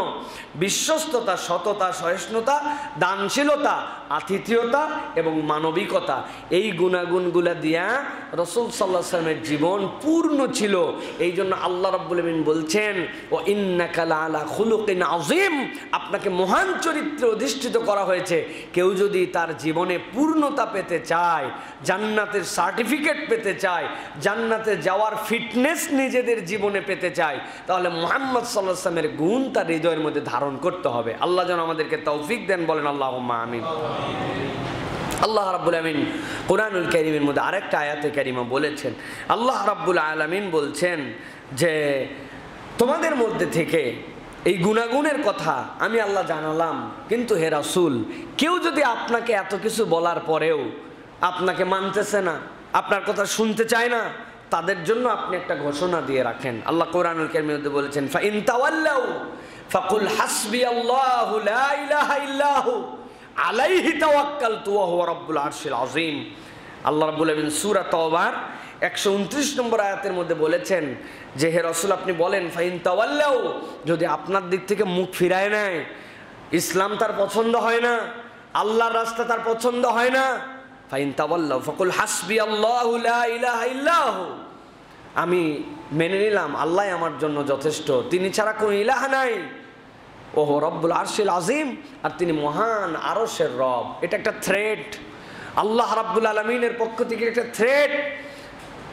বিশ্বস্ততা, সততা, সহিষ্ণুতা, দানশীলতা, আতিথেয়তা এবং মানবিকতা, এই গুণাগুণগুলা দিয়া রাসূল সাল্লাল্লাহু আলাইহি ওয়াসাল্লামের জীবন পূর্ণ ছিল। এই জন্য আল্লাহ রাব্বুল আলামিন বলছেন ওয়া ইন্নাকা লাআলা খুলুকিন আযীম, আপনাকে মহান চরিত্রে অধিষ্ঠিত করা হয়েছে। কেউ যদি তার জীবনে পূর্ণতা পেতে চায়, জান্নাতের সার্টিফিকেট পেতে চায়, জান্নাতে যাওয়ার ফিটনেস নিজেদের জীবনে পেতে চায়, তাহলে মুহাম্মদ সাল্লাল্লাহু আলাইহি ওয়াসাল্লামের গুণ তার হৃদয়ের মধ্যে ধারণ করতে হবে। আল্লাহ যেন আমাদেরকে তৌফিক দেন, বলেন আল্লাহুম্মা আমিন। আল্লাহ রাব্বুল আলামিন কুরআনুল কারীমের মধ্যে আরেকটা আয়াতে কারিমা বলেছেন। আল্লাহ রাব্বুল আলামিন বলছেন যে তোমাদের মধ্যে থেকে এই গুণাগুণের কথা আমি আল্লাহ জানালাম, কিন্তু হে রাসূল, কেউ যদি আপনাকে এত কিছু বলার পরেও আপনাকে মানতেছে না, আপনার কথা শুনতে চায় না, তাদের জন্য আপনি একটা ঘোষণা দিয়ে রাখেন। আল্লাহ কোরআনুল কারীমের মধ্যে বলেছেন ফাইন তাওয়াল্লাউ ফাকুল হাসবিয়াল্লাহু লা ইলাহা ইল্লাহু আলাইহি তাওয়াক্কালতু ওয়া হুয়া রাব্বুল আরশিল আযীম। আল্লাহ রাব্বুল আলামিন সূরা তাওবার 129 নম্বর আয়াতের মধ্যে বলেছেন যে হে রাসূল, আপনি বলেন ফাইন তাওয়াল্লাউ, যদি আপনার দিক থেকে মুখ ফিরায় নেয়, ইসলাম তার পছন্দ হয় না, আল্লাহর রাস্তা তার পছন্দ হয় না, ফাইন তাওয়াল্লাউ ফাকুল হাসবিয়াল্লাহু লা ইলাহা ইল্লাহু, আমি মেনে নিলাম আল্লাহ আমার জন্য যথেষ্ট, তিনি ছাড়া কোনো ইলাহ নাই, ওহ রব্বুল আরশিল আযীম, আর তিনি মহান আরশের রব। এটা একটা থ্রেট, আল্লাহ রাব্বুল আলামিনের পক্ষ থেকে একটা থ্রেট।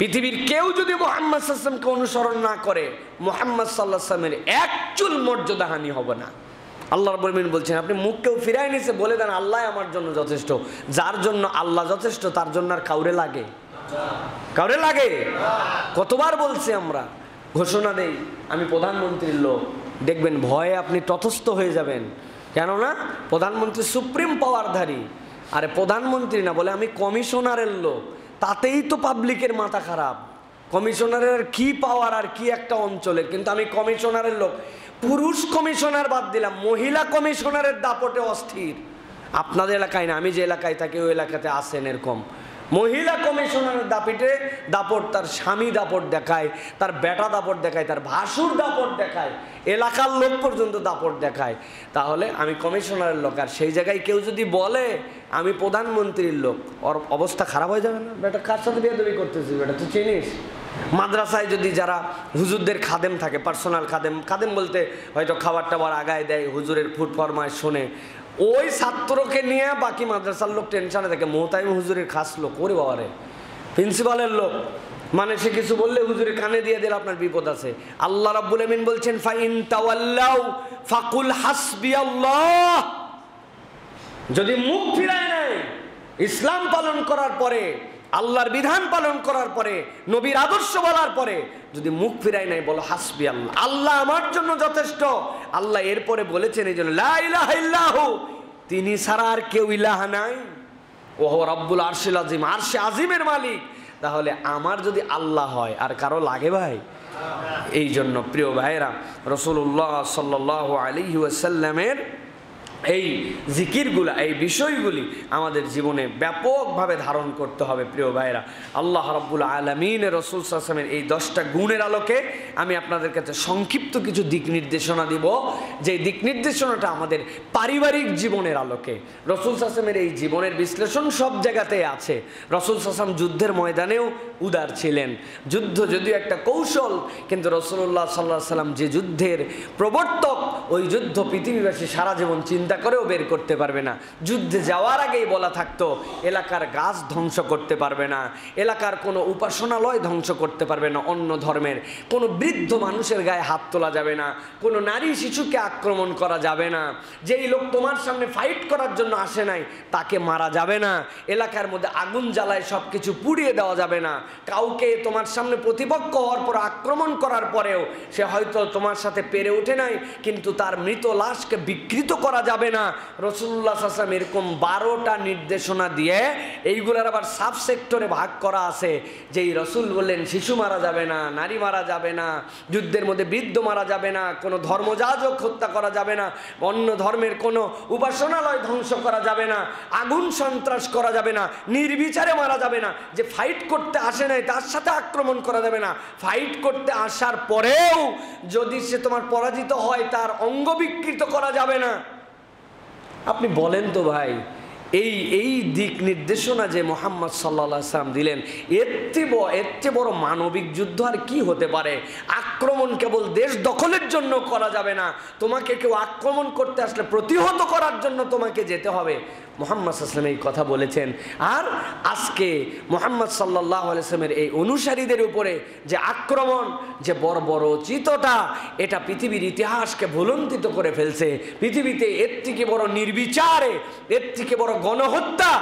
পৃথিবীর কেউ যদি মুহাম্মদ সাল্লাল্লাহু আলাইহি ওয়াসাল্লামকে অনুসরণ না করে, মুহাম্মদ সাল্লাল্লাহু আলাইহি ওয়াসাল্লামের এক চুল মর্যাদাহানি হবে না। আল্লাহ রাব্বুল আলামিন বলছেন আপনি মুখ কেউ ফিরাই নিছে বলে দেন আল্লাহ আমার জন্য যথেষ্ট। যার জন্য আল্লাহ যথেষ্ট তার জন্য আর কাউরে লাগে? কাউরে লাগে? কতবার বলছি আমরা, ঘোষণা দেই আমি প্রধানমন্ত্রীর লোক, দেখবেন ভয়ে আপনি তটস্থ হয়ে যাবেন। কেননা প্রধানমন্ত্রী সুপ্রিম পাওয়ারধারী। আরে প্রধানমন্ত্রী না, বলে আমি কমিশনারের লোক, তাতেই তো পাবলিকের মাথা খারাপ। কমিশনারের কি পাওয়ার আর কি একটা অঞ্চলে, কিন্তু আমি কমিশনারের লোক। পুরুষ কমিশনার বাদ দিলাম, মহিলা কমিশনারের দাপটে অস্থির। আপনাদের এলাকায় না, আমি যে এলাকায় থাকি ওই এলাকাতে আসেন এরকম মহিলা কমিশনারের দাপট তার স্বামী দাপট দেখায়, তার বেটা দাপট দেখায়, তার ভাসুর দাপট দেখায়, এলাকার লোক পর্যন্ত দাপট দেখায়। তাহলে আমি কমিশনারের লোক, আর সেই জায়গায় কেউ যদি বলে আমি প্রধানমন্ত্রীর লোক, ওর অবস্থা খারাপ হয়ে যাবে না? বেটা কার সাথে বেয়াদবি করতেছিস, বেটা তুই চিনিস? মাদ্রাসায় যদি যারা হুজুরদের খাদেম থাকে, পার্সোনাল খাদেম বলতে হয়তো খাবার টাবার আগায় দেয়, হুজুরের ফুড ফরমাইশ শোনে, ওই ছাত্রকে নিয়ে বাকি মাদ্রাসার লোক টেনশনে থাকে। মোহতাইম হুজুরের খাস লোক, ওরে বাবারে প্রিন্সিপালের লোক, মানে সে কিছু বললে হুজুরের কানে দিয়ে দিলে আপনার বিপদ আছে। আল্লাহ রাব্বুল আমিন বলছেন ফাইন তাওয়াল্লাউ ফাকুল হাসবিয়াল্লাহ, যদি মুখ ফিরায় নেয় ইসলাম পালন করার পরে, আল্লাহর বিধান পালন করার পরে, নবীর আদর্শ বলার পরে যদি মুখ ফিরায় নাই, বলো হাসবি আল্লাহ, আল্লাহ আমার জন্য যথেষ্ট। আল্লাহ এরপরে বলেছেন এই জন্য লা ইলাহা ইল্লাহু, তিনি ছাড়া আর কেউ ইলাহা নাই, ওহু রাব্বুল আরশিল আযীম, আরশে আযীমের মালিক। তাহলে আমার যদি আল্লাহ হয় আর কারো লাগে ভাই? এই জন্য প্রিয় ভাইরা, রাসূলুল্লাহ সাল্লাল্লাহু আলাইহি ওয়াসাল্লামের এই জিকিরগুলা, এই বিষয়গুলি আমাদের জীবনে ব্যাপকভাবে ধারণ করতে হবে প্রিয় ভাইরা। আল্লাহ রাব্বুল আলামিন রাসূল সাল্লাল্লাহু আলাইহি ওয়াসাল্লামের এই 10টা গুণের আলোকে আমি আপনাদের কাছে সংক্ষিপ্ত কিছু দিক নির্দেশনা দিব, যে দিক নির্দেশনাটা আমাদের পারিবারিক জীবনের আলোকে। রাসূল সাল্লাল্লাহু আলাইহি ওয়াসাল্লামের এই জীবনের বিশ্লেষণ সব জায়গাতেই আছে। রাসূল সাল্লাল্লাহু আলাইহি ওয়াসাল্লাম যুদ্ধের ময়দানেও উদার ছিলেন। যুদ্ধ যদিও একটা কৌশল, কিন্তু রাসূলুল্লাহ সাল্লাল্লাহু আলাইহি ওয়াসাল্লাম যে যুদ্ধের প্রবর্তক, ওই যুদ্ধ পৃথিবীবাসী সারা জীবন চিন্তা করেও বের করতে পারবে না। যুদ্ধে যাওয়ার আগেই বলা থাকতো এলাকার গাছ ধ্বংস করতে পারবে না, এলাকার কোনো উপাসনালয় ধ্বংস করতে পারবে না, অন্য ধর্মের কোনো বৃদ্ধ মানুষের গায়ে হাত তোলা যাবে না, কোনো নারী শিশুকে আক্রমণ করা যাবে না, যেই লোক তোমার সামনে ফাইট করার জন্য আসে নাই তাকে মারা যাবে না, এলাকার মধ্যে আগুন জ্বালায় সব কিছু পুড়িয়ে দেওয়া যাবে না, কাউকে তোমার সামনে প্রতিপক্ষ হওয়ার পর আক্রমণ করার পরেও সে হয়তো তোমার সাথে পেরে ওঠে নাই, কিন্তু তার মৃত লাশকে বিকৃত করা যাবে না। রাসূলুল্লাহ সাল্লাল্লাহু আলাইহি ওয়াসাল্লাম এরকম 12টা নির্দেশনা দিয়ে, এইগুলোর আবার সাব সেক্টরে ভাগ করা আছে। যেই রাসূল বললেন শিশু মারা যাবে না, নারী মারা যাবে না, যুদ্ধের মধ্যে বৃদ্ধ মারা যাবে না, কোনো ধর্মযাজক হত্যা করা যাবে না, অন্য ধর্মের কোনো উপাসনালয় ধ্বংস করা যাবে না, আগুন সন্ত্রাস করা যাবে না, নির্বিচারে মারা যাবে না, যে ফাইট করতে আসে নাই তার সাথে আক্রমণ করা যাবে না, ফাইট করতে আসার পরেও যদি সে তোমার পরাজিত হয় তার অঙ্গ বিকৃত করা যাবে না। আপনি বলেন তো ভাই, এই দিক নির্দেশনা যে মুহাম্মদ সাল্লাল্লাহু আলাইহি ওয়াসাল্লাম দিলেন, এর চেয়ে বড় মানবিক যুদ্ধ আর কি হতে পারে? আক্রমণ কেবল দেশ দখলের জন্য করা যাবে না, তোমাকে কেউ আক্রমণ করতে আসলে প্রতিহত করার জন্য তোমাকে যেতে হবে। মুহাম্মদ সাল্লাল্লাহু আলাইহি ওয়াসাল্লাম এই কথা বলেছেন। আর আজকে মুহাম্মদ সাল্লাল্লাহু আলাইহি ওয়াসাল্লামের এই অনুসারীদের উপরে যে আক্রমণ, যে বর্বরচিতটা, এটা পৃথিবীর ইতিহাসকে ভুলন্তিত করে ফেলছে। পৃথিবীতে এর থেকে বড় নির্বিচারে, এর থেকে বড় গণহত্যা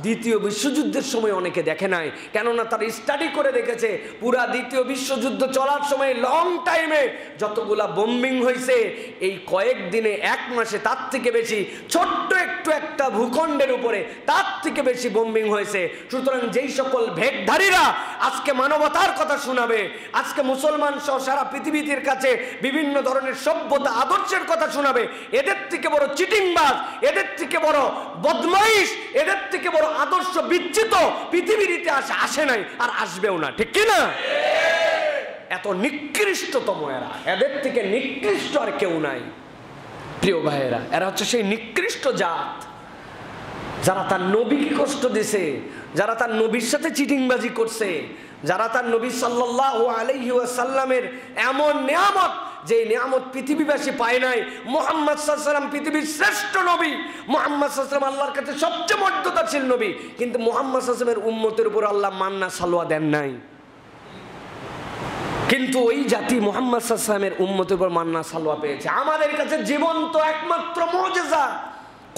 দ্বিতীয় বিশ্বযুদ্ধের সময় অনেকে দেখে নাই। কেননা তারা স্টাডি করে দেখেছে পুরা দ্বিতীয় বিশ্বযুদ্ধ চলার সময় লং টাইমে যতগুলা বোম্বিং হয়েছে, এই কয়েকদিনে, এক মাসে তার থেকে বেশি, ছোট্ট একটু একটা ভূখণ্ডের উপরে তার থেকে বেশি বোম্বিং হয়েছে। সুতরাং যেই সকল ভেকধারীরা আজকে মানবতার কথা শোনাবে, আজকে মুসলমান সহ সারা পৃথিবীর কাছে বিভিন্ন ধরনের সভ্যতা আদর্শের কথা শোনাবে, এদের থেকে বড় চিটিংবাজ, এদের থেকে বড় বদমাইশ, এদের থেকে বড় আদর্শ বিচ্যুত পৃথিবীর ইতিহাসে আসে নাই, আর আসবেও না। ঠিক কি না? এত নিকৃষ্টতম এরা, এদের থেকে নিকৃষ্ট আর কেউ নাই প্রিয় ভাইয়েরা। এরা হচ্ছে সেই নিকৃষ্ট জাত যারা তার নবীকে কষ্ট দিছে, যারা তার নবীর সাথে চিটিংবাজি করছে, যারা তার নবী সাল্লাল্লাহু আলাইহি ওয়াসাল্লামের এমন নিয়ামত, যে নিয়ামত পৃথিবীবাসী পায় নাই। মুহাম্মদ সাল্লাল্লাহু আলাইহি ওয়াসাল্লাম পৃথিবীর শ্রেষ্ঠ নবী, মুহাম্মদ সাল্লাল্লাহু আলাইহি ওয়াসাল্লাম আল্লাহর কাছে সবচেয়ে মর্যাদাশীল নবী, কিন্তু মুহাম্মদ সাল্লাল্লাহু আলাইহি ওয়াসাল্লামের উম্মতের উপর আল্লাহ মান্না সালোয়া দেন নাই। কিন্তু ওই জাতি মুহাম্মদ সাল্লাল্লাহু আলাইহি ওয়াসাল্লামের উম্মতের উপর মান্না সালওয়া পেয়েছে। আমাদের কাছে জীবন্ত একমাত্র মুজিজা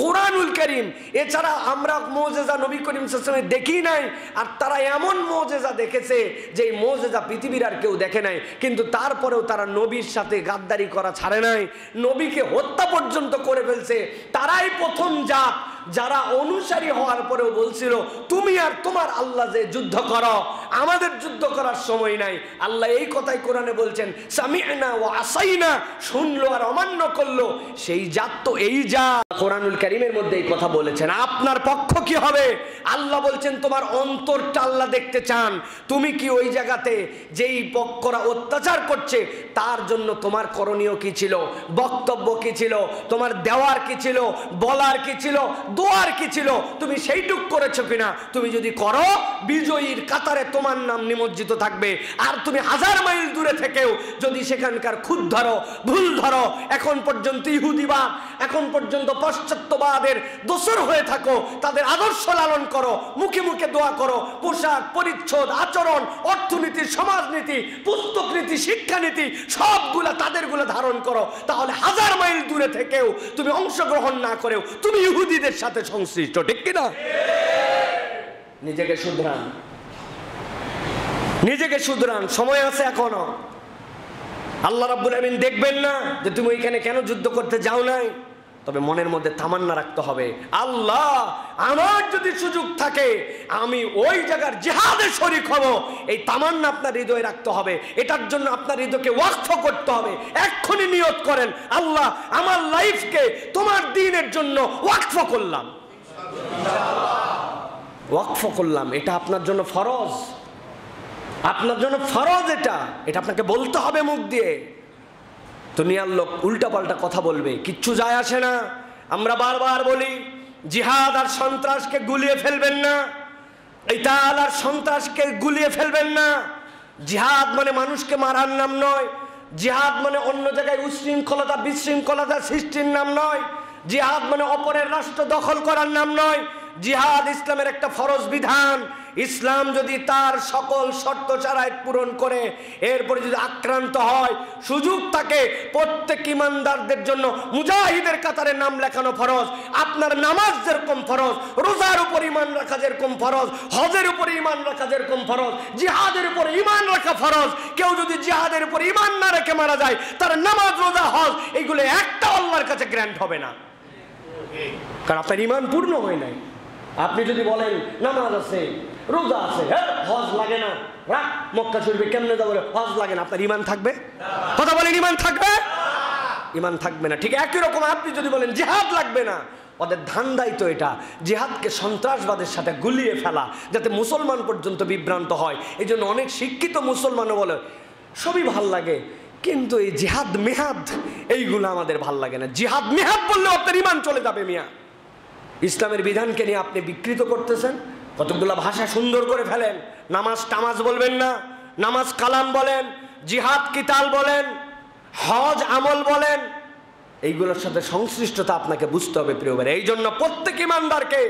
কোরআনুল কারীম, এছাড়া আমরা মুজিজা নবী করিম সাল্লাল্লাহু আলাইহি ওয়াসাল্লাম দেখি নাই। আর তারা এমন মুজিজা দেখেছে যে এই মুজিজা পৃথিবীর আর কেউ দেখে নাই, কিন্তু তারপরেও তারা নবীর সাথে গাদ্দারি করা ছাড়ে নাই, নবীকে হত্যা পর্যন্ত করে ফেলছে। তারাই প্রথম জাত যারা অনুসারী হওয়ার পরেও বলছিল তুমি আর তোমার আল্লাহ যে যুদ্ধ করো, আমাদের যুদ্ধ করার সময় নাই। আল্লাহ এই কথাই কোরআনে বলছেন সামি'না ওয়া আসাইনা, শুনলো আর অমান্য করলো, সেই জাত তো এই জাত। কোরআনুল কারীমের মধ্যে এই কথা বলেছেন। আপনার পক্ষ কি হবে? আল্লাহ বলছেন তোমার অন্তরটা আল্লাহ দেখতে চান। তুমি কি ওই জায়গাতে যেই পক্ষরা অত্যাচার করছে তার জন্য তোমার করণীয় কি ছিল, বক্তব্য কি ছিল, তোমার দেওয়ার কি ছিল, বলার কি ছিল, দোয়ার কি ছিল, তুমি সেইটুক করেছো কিনা? তুমি যদি করো বিজয়ীর কাতারে তোমার নাম নিমজ্জিত থাকবে। আর তুমি 1000 মাইল দূরে থেকেও যদি সেখানকার খুদ ধরো, ভুল ধরো, এখন পর্যন্ত ইহুদিবাদ, এখন পর্যন্ত পাশ্চাত্যবাদের দোসর হয়ে থাকো, তাদের আদর্শ লালন করো, মুখে মুখে দোয়া করো, পোশাক পরিচ্ছদ, আচরণ, অর্থনীতি, সমাজনীতি, পুস্তকনীতি, শিক্ষানীতি সবগুলা তাদেরগুলো ধারণ করো, তাহলে 1000 মাইল দূরে থেকেও তুমি অংশগ্রহণ না করেও তুমি ইহুদিদের সাথে সংশ্লিষ্ট, ঠিক কিনা? নিজেকে শুধরান, নিজেকে শুধরান, সময় আছে এখনো। আল্লাহ রাব্বুল আমিন দেখবেন না যে তুমি ওইখানে কেন যুদ্ধ করতে যাও নাই, তবে মনের মধ্যে তামান্না রাখতে হবে আল্লাহ আমার যদি সুযোগ থাকে আমি ওই জায়গার জিহাদে শরীক হব। এই তামান্না আপনার হৃদয়ে রাখতে হবে, এটার জন্য আপনার হৃদয়কে ওয়াকফ করতে হবে। এক্ষুনি নিয়ত করেন আল্লাহ আমার লাইফকে তোমার দ্বীনের জন্য ওয়াকফ করলাম, ওয়াকফ করলাম। এটা আপনার জন্য ফরজ, আপনার জন্য ফরজ। এটা আপনাকে বলতে হবে মুখ দিয়ে। দুনিয়ার লোক উল্টাপাল্টা কথা বলবে, কিচ্ছু যায় আসে না। আমরা বারবার বলি জিহাদ আর সন্ত্রাসকে গুলিয়ে ফেলবেন না, ইতাল আর সন্ত্রাসকে গুলিয়ে ফেলবেন না। জিহাদ মানে মানুষকে মারার নাম নয়, জিহাদ মানে অন্য জায়গায় উশৃঙ্খলতা বিশৃঙ্খলতা সৃষ্টির নাম নয়, জিহাদ মানে অপরের রাষ্ট্র দখল করার নাম নয়। জিহাদ ইসলামের একটা ফরজ বিধান। ইসলাম যদি তার সকল শর্ত শারাইত পূরণ করে এরপরে যদি আক্রান্ত হয়, সুযোগ থাকে, প্রত্যেক ইমানদারদের জন্য মুজাহিদের কাতারে নাম লেখানো ফরজ। আপনার নামাজ যেরকম ফরজ, রোজার উপর ঈমান রাখা যেরকম ফরজ, হজের উপর ঈমান রাখা যেরকম ফরজ, জিহাদের উপর ঈমান রাখা ফরজ। কেউ যদি জিহাদের উপর ঈমান না রেখে মারা যায়, তার নামাজ, রোজা, হজ এইগুলো একটা আল্লাহর কাছে গ্র্যান্ট হবে না, কারণ আপনার ঈমান পূর্ণ হয় নাই। আপনি যদি বলেন নামাজ আছে, রোজা আছে, হ্যাঁ হজ লাগে না, রাখ মক্কা শরীফে কেমনে যাবো, হজ লাগে না, আপনার ঈমান থাকবে? কথা বলেন ঈমান থাকবে? ঈমান থাকবে না। ঠিক একই রকম আপনি যদি বলেন জিহাদ লাগবে না, ওদের ধান্দাই তো এটা, জিহাদকে সন্ত্রাসবাদের সাথে গুলিয়ে ফেলা, যাতে মুসলমান পর্যন্ত বিভ্রান্ত হয়। এই জন্য অনেক শিক্ষিত মুসলমানও বলে সবই ভাল লাগে, কিন্তু এই জিহাদ মেহাদ এইগুলো আমাদের ভাল লাগে না। জিহাদ মেহাদ বললে আপনার ঈমান চলে যাবে মিয়া। ইসলামের বিধানকে নিয়ে আপনি বিকৃত করতেছেন, কতগুলো ভাষা সুন্দর করে ফেলেন। নামাজ টামাজ বলবেন না, নামাজ কালাম বলেন, জিহাদ কিতাল বলেন, হজ আমল বলেন, এইগুলোর সাথে সংশ্লিষ্টতা আপনাকে বুঝতে হবে প্রিয় ভাই। এই জন্য প্রত্যেক ইমানদারকে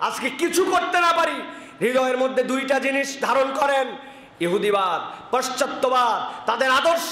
আজকে কিছু করতে না পারি, হৃদয়ের মধ্যে দুইটা জিনিস ধারণ করেন, ইহুদিবাদ, পাশ্চাত্যবাদ, তাদের আদর্শ,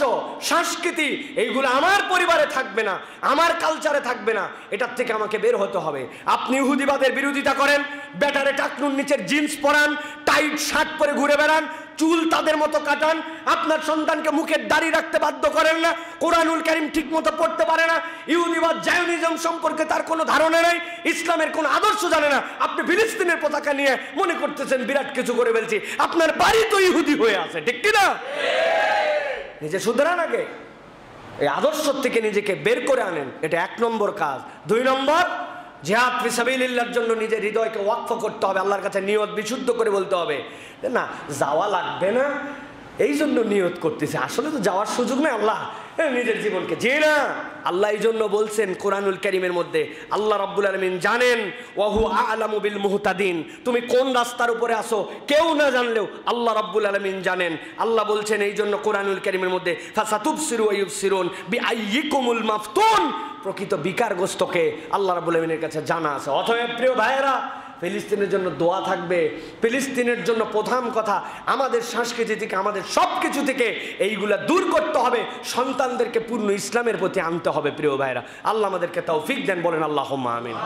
সংস্কৃতি, এইগুলো আমার পরিবারে থাকবে না, আমার কালচারে থাকবে না, এটার থেকে আমাকে বের হতে হবে। আপনি ইহুদিবাদের বিরোধিতা করেন, ব্যাটারে টাকনুর নিচের জিন্স পরান, টাইট শার্ট পরে ঘুরে বেড়ান, চুল তাদের মতো কাটান, আপনার সন্তানকে মুখের দাড়ি রাখতে বাধ্য করেন না, কোরআনুল কারীম ঠিক মতো পড়তে পারে না, ইহুদিবাদ জায়োনিজম সম্পর্কে তার কোনো ধারণা নেই, ইসলামের কোনো আদর্শ জানে না, আপনি ফিলিস্তিনের পতাকা নিয়ে মনে করতেছেন বিরাট কিছু করে ফেলছি, আপনার বাড়ি তো ইহুদি হয়ে আছে, ঠিক কিনা? নিজে শুধরান আগে, এই আদর্শ থেকে নিজেকে বের করে আনেন, এটা 1 নম্বর কাজ। 2 নম্বর, জিহাদ ফি সাবিলিল্লাহর জন্য নিজের হৃদয়কে ওয়াকফ করতে হবে, আল্লাহর কাছে নিয়ত বিশুদ্ধ করে বলতে হবে না যাওয়া লাগবে না, এই জন্য নিয়ত করতেছে, আসলে তো যাওয়ার সুযোগ নেই, আল্লাহ নিজের জীবনকে যে না। আল্লাহ এই জন্য বলছেন কোরআনুল কারীমের মধ্যে, আল্লাহ রাব্বুল আলামিন জানেন ওয়াহু আ'লামু বিল মুহতাদিন, তুমি কোন রাস্তার উপরে আসো কেউ না জানলেও আল্লাহ রাব্বুল আলামিন জানেন। আল্লাহ বলছেন এই জন্য কোরআনুল কারীমের মধ্যে ফাসাতুবসিরু ওয়া ইউবসিরুন বিআইয়িকুমুল মাফতুন, প্রকৃত বিকারগ্রস্তকে আল্লাহ রাব্বুল আলামিনের কাছে জানা আছে। অতএব প্রিয় ভাইয়েরা, ফিলিস্তিনের জন্য দোয়া থাকবে, ফিলিস্তিনের জন্য প্রধান কথা আমাদের সংস্কৃতি থেকে, আমাদের সব কিছু থেকে এইগুলা দূর করতে হবে, সন্তানদেরকে পূর্ণ ইসলামের প্রতি আনতে হবে। প্রিয় ভাইরা, আল্লাহ আমাদেরকে তৌফিক দেন, বলেন আল্লাহুম্মা আমিন।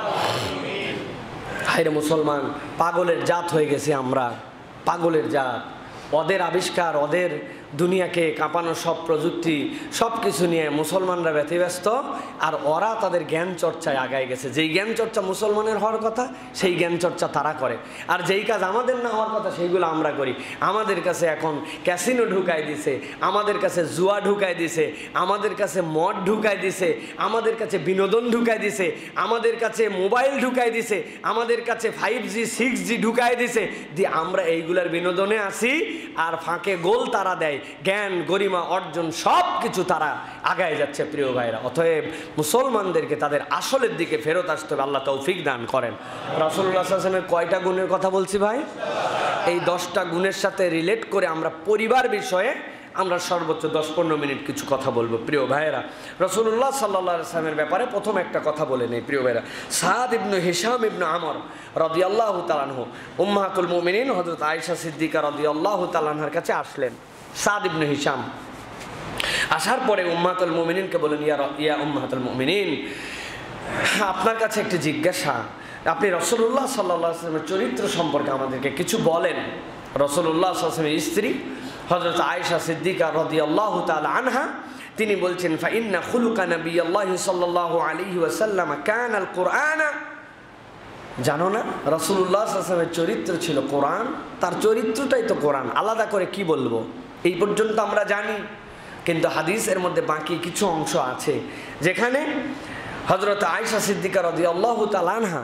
হায়রে মুসলমান, পাগলের জাত হয়ে গেছে আমরা, পাগলের জাত। ওদের আবিষ্কার, ওদের দুনিয়াকে কাঁপানো সব প্রযুক্তি, সব কিছু নিয়ে মুসলমানরা ব্যতিব্যস্ত, আর ওরা তাদের জ্ঞান চর্চায় আগায় গেছে। যেই জ্ঞান চর্চা মুসলমানের হওয়ার কথা সেই জ্ঞান চর্চা তারা করে, আর যেই কাজ আমাদের না হওয়ার কথা সেইগুলো আমরা করি। আমাদের কাছে এখন ক্যাসিনো ঢুকায় দিছে, আমাদের কাছে জুয়া ঢুকায় দিছে, আমাদের কাছে মদ ঢুকায় দিছে, আমাদের কাছে বিনোদন ঢুকায় দিছে, আমাদের কাছে মোবাইল ঢুকায় দিছে, আমাদের কাছে 5G 6G ঢুকায় দিছে, দিয়ে আমরা এইগুলার বিনোদনে আসি, আর ফাঁকে গোল তারা দেয়, জ্ঞান গরিমা অর্জন সব কিছু তারা আগায় যাচ্ছে। প্রিয় ভাইরা, অতএব মুসলমানদেরকে তাদের আসলের দিকে ফেরত আসতে হবে। আল্লাহ তৌফিক দান করেন। রাসূলুল্লাহ সাল্লাল্লাহু আলাইহি ওয়াসাল্লামের কয়টা গুণের কথা বলছি ভাই? এই 10টা গুণের সাথে রিলেট করে আমরা পরিবার বিষয়ে আমরা সর্বোচ্চ 10-15 মিনিট কিছু কথা বলবো। প্রিয় ভাইয়েরা, রাসূলুল্লাহ সাল্লাল্লাহু আলাইহি ওয়াসাল্লামের ব্যাপারে প্রথম একটা কথা বলে নেই। প্রিয় ভাইয়েরা, সাদ ইবনে হিশাম ইবনে আমর রাদিয়াল্লাহু তাআলা আনহু উম্মাহাতুল মুমিনিন হযরত আয়েশা সিদ্দিকা রাদিয়াল্লাহু তাআলা আনহার কাছে আসলেন। সাদ ইবনে হিশাম আসার পরে উম্মাহাতুল মুমিনিনকে বলেন, ইয়া উম্মাহাতুল মুমিনিন, আপনার কাছে একটি জিজ্ঞাসা, আপনি রাসূলুল্লাহ সাল্লাল্লাহু আলাইহি ওয়াসাল্লামের চরিত্র সম্পর্কে আমাদেরকে কিছু বলেন। রাসূলুল্লাহ সাল্লাল্লাহু আলাইহি ওয়াসাল্লামের স্ত্রী হযরত আয়েশা সিদ্দিকা রাদিয়াল্লাহু তাআলা আনহা তিনি বলছেন, ফাইন্না খুলুকা নবিয়্যিল্লাহি সাল্লাল্লাহু আলাইহি ওয়াসাল্লাম কানাল কুরআন। জানো না, রাসূলুল্লাহ সাল্লাল্লাহু আলাইহি ওয়াসাল্লামের চরিত্র ছিল কোরআন, তার চরিত্রটাই তো কোরআন। আলাদা করে কি বলবো, এই পর্যন্ত আমরা জানি, কিন্তু হাদিসের মধ্যে বাকি কিছু অংশ আছে যেখানে হযরত আয়েশা সিদ্দিকা রাদিয়াল্লাহু তাআলা আনহা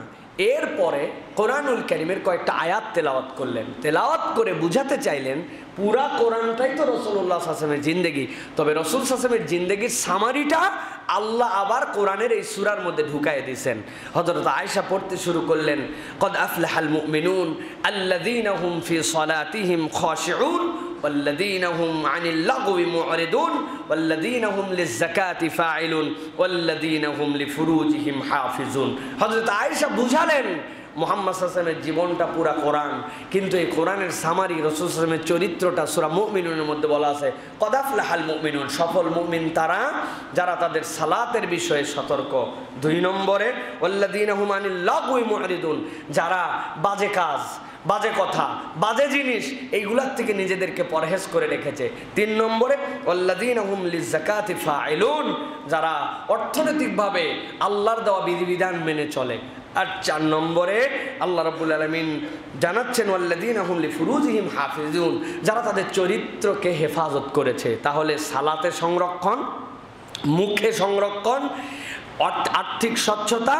এরপরে কোরআনুল কারীমের কয়েকটা আয়াত তেলাওয়াত করলেন। তেলাওয়াত করে বুঝাতে চাইলেন পুরা কোরআনটাই তো রাসূলুল্লাহ সাল্লাল্লাহু আলাইহি ওয়াসাল্লামের জিন্দেগি, তবে রাসূল সাল্লাল্লাহু আলাইহি ওয়াসাল্লামের জিন্দেগির সামারিটা আল্লাহ আবার কোরআনের এই সূরার মধ্যে ঢুকায় দিয়েছেন। হযরত আয়েশা পড়তে শুরু করলেন, কদ আফলাহাল মুমিনুন আল্লাযীনা হুম ফি সালাতিহিম খাশিউন ওয়াল্লাযীনা হুম আনিল লাগwi মু'রিদুন ওয়াল্লাযীনা হুম লিয-যাকাতি ফাইলুন ওয়াল্লাযীনা হুম লিফুরুজিহিম হাফিজুন। হযরত আয়েশা বুঝালেন মুহাম্মদ সাল্লাল্লাহু আলাইহি ওয়াসাল্লামের জীবনটা পুরা কোরআন, কিন্তু এই কোরআনের সামারি রাসূল সাল্লাল্লাহু আলাইহি ওয়াসাল্লামের চরিত্রটা সূরা মুমিনুনের মধ্যে বলা আছে, কদ আফলাহাল মুমিনুন, সফল মুমিন তারা যারা তাদের সালাতের বিষয়ে সতর্ক। 2 নম্বরে ওয়াল্লাযীনা হুম আনিল লাগwi মু'রিদুন, যারা বাজে কাজ, বাজে কথা, বাজে জিনিস এইগুলার থেকে নিজেদেরকে পরহেজ করে রেখেছে। 3 নম্বরে ওয়াল্লাযীনা হুম লিয-যাকাতি ফাইলুন, যারা অর্থনৈতিকভাবে আল্লাহর দেওয়া বিধিবিধান মেনে চলে। আর 4 নম্বরে আল্লাহ রাব্বুল আলামিন জানাচ্ছেন ওয়াল্লাযীনা হুম লিফুরুজিহিম হাফিজুন, যারা তাদের চরিত্রকে হেফাজত করেছে। তাহলে সালাতে সংরক্ষণ, মুখে সংরক্ষণ, আর্থিক স্বচ্ছতা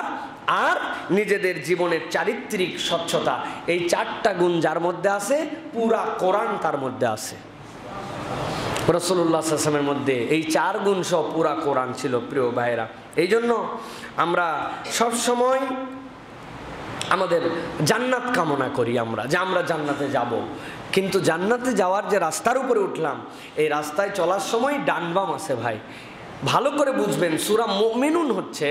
আর নিজেদের জীবনের চারিত্রিক স্বচ্ছতা, এই 4টা গুণ যার মধ্যে আছে পুরা কোরআন তার মধ্যে আছে। রাসূলুল্লাহ সাল্লাল্লাহু আলাইহি ওয়াসাল্লামের মধ্যে এই 4 গুণ সহ পুরা কোরআন ছিল। প্রিয় ভাইরা, এই জন্য আমরা সব সময় আমাদের জান্নাত কামনা করি, আমরা যে আমরা জান্নাতে যাব, কিন্তু জান্নাতে যাওয়ার যে রাস্তার উপরে উঠলাম, এই রাস্তায় চলার সময় ডান বাম আছে ভাই, ভালো করে বুঝবেন। সূরা মুমিনুন হচ্ছে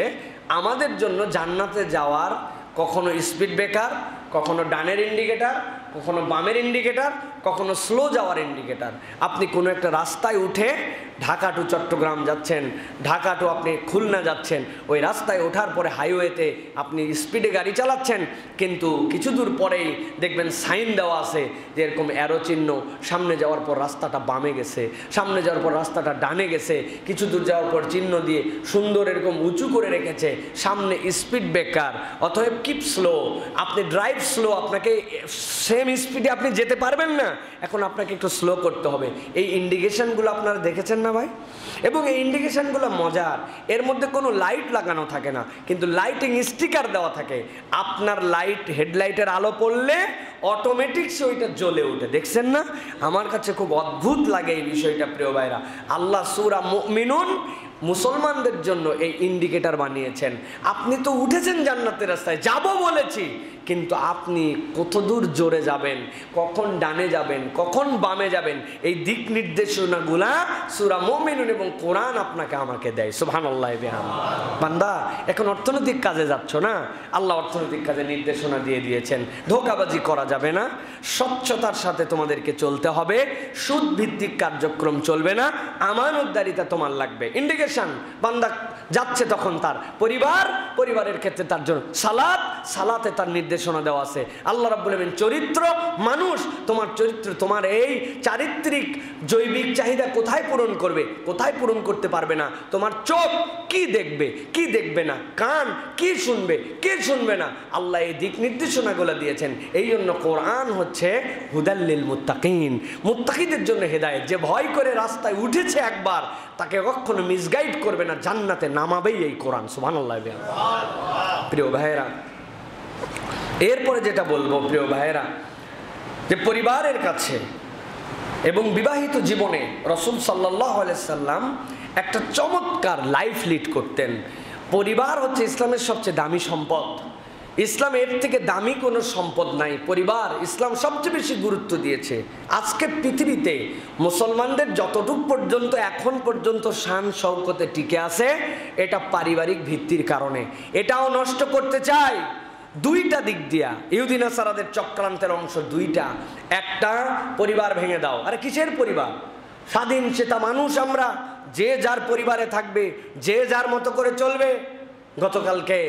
আমাদের জন্য জান্নাতে যাওয়ার কখনো স্পিড ব্রেকার, কখনো ডানের ইন্ডিকেটার, কখনো বামের ইন্ডিকেটার, কখনো স্লো যাওয়ার ইন্ডিকেটার। আপনি কোনো একটা রাস্তায় উঠে ঢাকা টু চট্টগ্রাম যাচ্ছেন, ঢাকা টু আপনি খুলনা যাচ্ছেন, ওই রাস্তায় ওঠার পরে হাইওয়েতে আপনি স্পিডে গাড়ি চালাচ্ছেন, কিন্তু কিছু দূর পরেই দেখবেন সাইন দেওয়া আছে যে এরকম অ্যারো চিহ্ন, সামনে যাওয়ার পর রাস্তাটা বামে গেছে, সামনে যাওয়ার পর রাস্তাটা ডানে গেছে, কিছু দূর যাওয়ার পর চিহ্ন দিয়ে সুন্দর এরকম উঁচু করে রেখেছে, সামনে স্পিড ব্রেকার। অতএব কিপ স্লো, আপনি ড্রাইভ স্লো, আপনাকে সেম স্পিডে আপনি যেতে পারবেন না, এখন আপনাকে একটু স্লো করতে হবে। এই ইন্ডিকেশনগুলো আপনারা দেখেছেন না ভাই? এবং এই ইন্ডিকেশনগুলো মজার, এর মধ্যে কোনো লাইট লাগানো থাকে না, কিন্তু লাইটিং স্টিকার দেওয়া থাকে। আপনার লাইট, হেডলাইটের আলো পড়লে অটোমেটিক ওইটা জ্বলে ওঠে, দেখছেন না? আমার কাছে খুব অদ্ভুত লাগে এই বিষয়টা। প্রিয় ভাইরা, আল্লাহ সূরা মুমিনুন মুসলমানদের জন্য এই ইন্ডিকেটর বানিয়েছেন। আপনি তো উঠেছেন জান্নাতের রাস্তায়, যাব বলেছি, কিন্তু আপনি কতদূর জোরে যাবেন, কখন ডানে যাবেন, কখন বামে যাবেন, এই দিক নির্দেশনাগুলা সূরা মুমিনুন এবং কোরআন আপনাকে আমাকে দেয়। সুবহানাল্লাহ। বান্দা, এখন অর্থনৈতিক কাজে যাচ্ছ না, আল্লাহ অর্থনৈতিক কাজে নির্দেশনা দিয়ে দিয়েছেন। ধোঁকাবাজি করা যাবে না, স্বচ্ছতার সাথে তোমাদেরকে চলতে হবে, সুদ ভিত্তিক কার্যক্রম চলবে না, আমানতদারিতা তোমার লাগবে। ইন্ডিকেশন, বান্দা যাচ্ছে তখন তার পরিবারের ক্ষেত্রে তার জন্য সালাতে তার নির্দেশনা দেওয়া আছে। আল্লাহ রাব্বুল আলামিন চরিত্র, মানুষ, তোমার চরিত্র, তোমার এই চারিত্রিক জৈবিক চাহিদা কোথায় পূরণ করবে, কোথায় পূরণ করতে পারবে না। তোমার চোখ কি দেখবে, কি দেখবে না, কান কি শুনবে, কে শুনবে না, আল্লাহ এই দিক নির্দেশনাগুলো দিয়েছেন। এই জন্য কোরআন হচ্ছে হুদাল্লিল মুত্তাকিন, মুত্তাকিদের জন্য হেদায়েত। যে ভয় করে রাস্তায় উঠেছে একবার, তাকে কখনো মিসগাইড করবে না, জান্নাতে নামাবেই এই কোরআন। সুবহানাল্লাহ। প্রিয় ভাইয়েরা, এরপরে যেটা বলবো প্রিয় ভাইয়েরা, যে পরিবারের কাছে এবং বিবাহিত জীবনে রাসূল সাল্লাল্লাহু আলাইহি সাল্লাম একটা চমৎকার লাইফ লিড করতেন। পরিবার হচ্ছে ইসলামের সবচেয়ে দামি সম্পদ। ইসলাম এর থেকে দামি কোনো সম্পদ নাই। পরিবার ইসলাম সবচেয়ে বেশি গুরুত্ব দিয়েছে। আজকে পৃথিবীতে মুসলমানদের যতটুকু পর্যন্ত এখন পর্যন্ত শান শৌকতে টিকে আছে, এটা পারিবারিক ভিত্তির কারণে। এটাও নষ্ট করতে চায় দুইটা দিক দিয়া, ইহুদি নাসারাদের চক্রান্তের অংশ দুইটা। একটা, পরিবার ভেঙে দাও। আরে কিসের পরিবার? স্বাধীন চেতা মানুষ আমরা, যে যার পরিবারে থাকবে, যে যার মতো করে চলবে। গতকালকে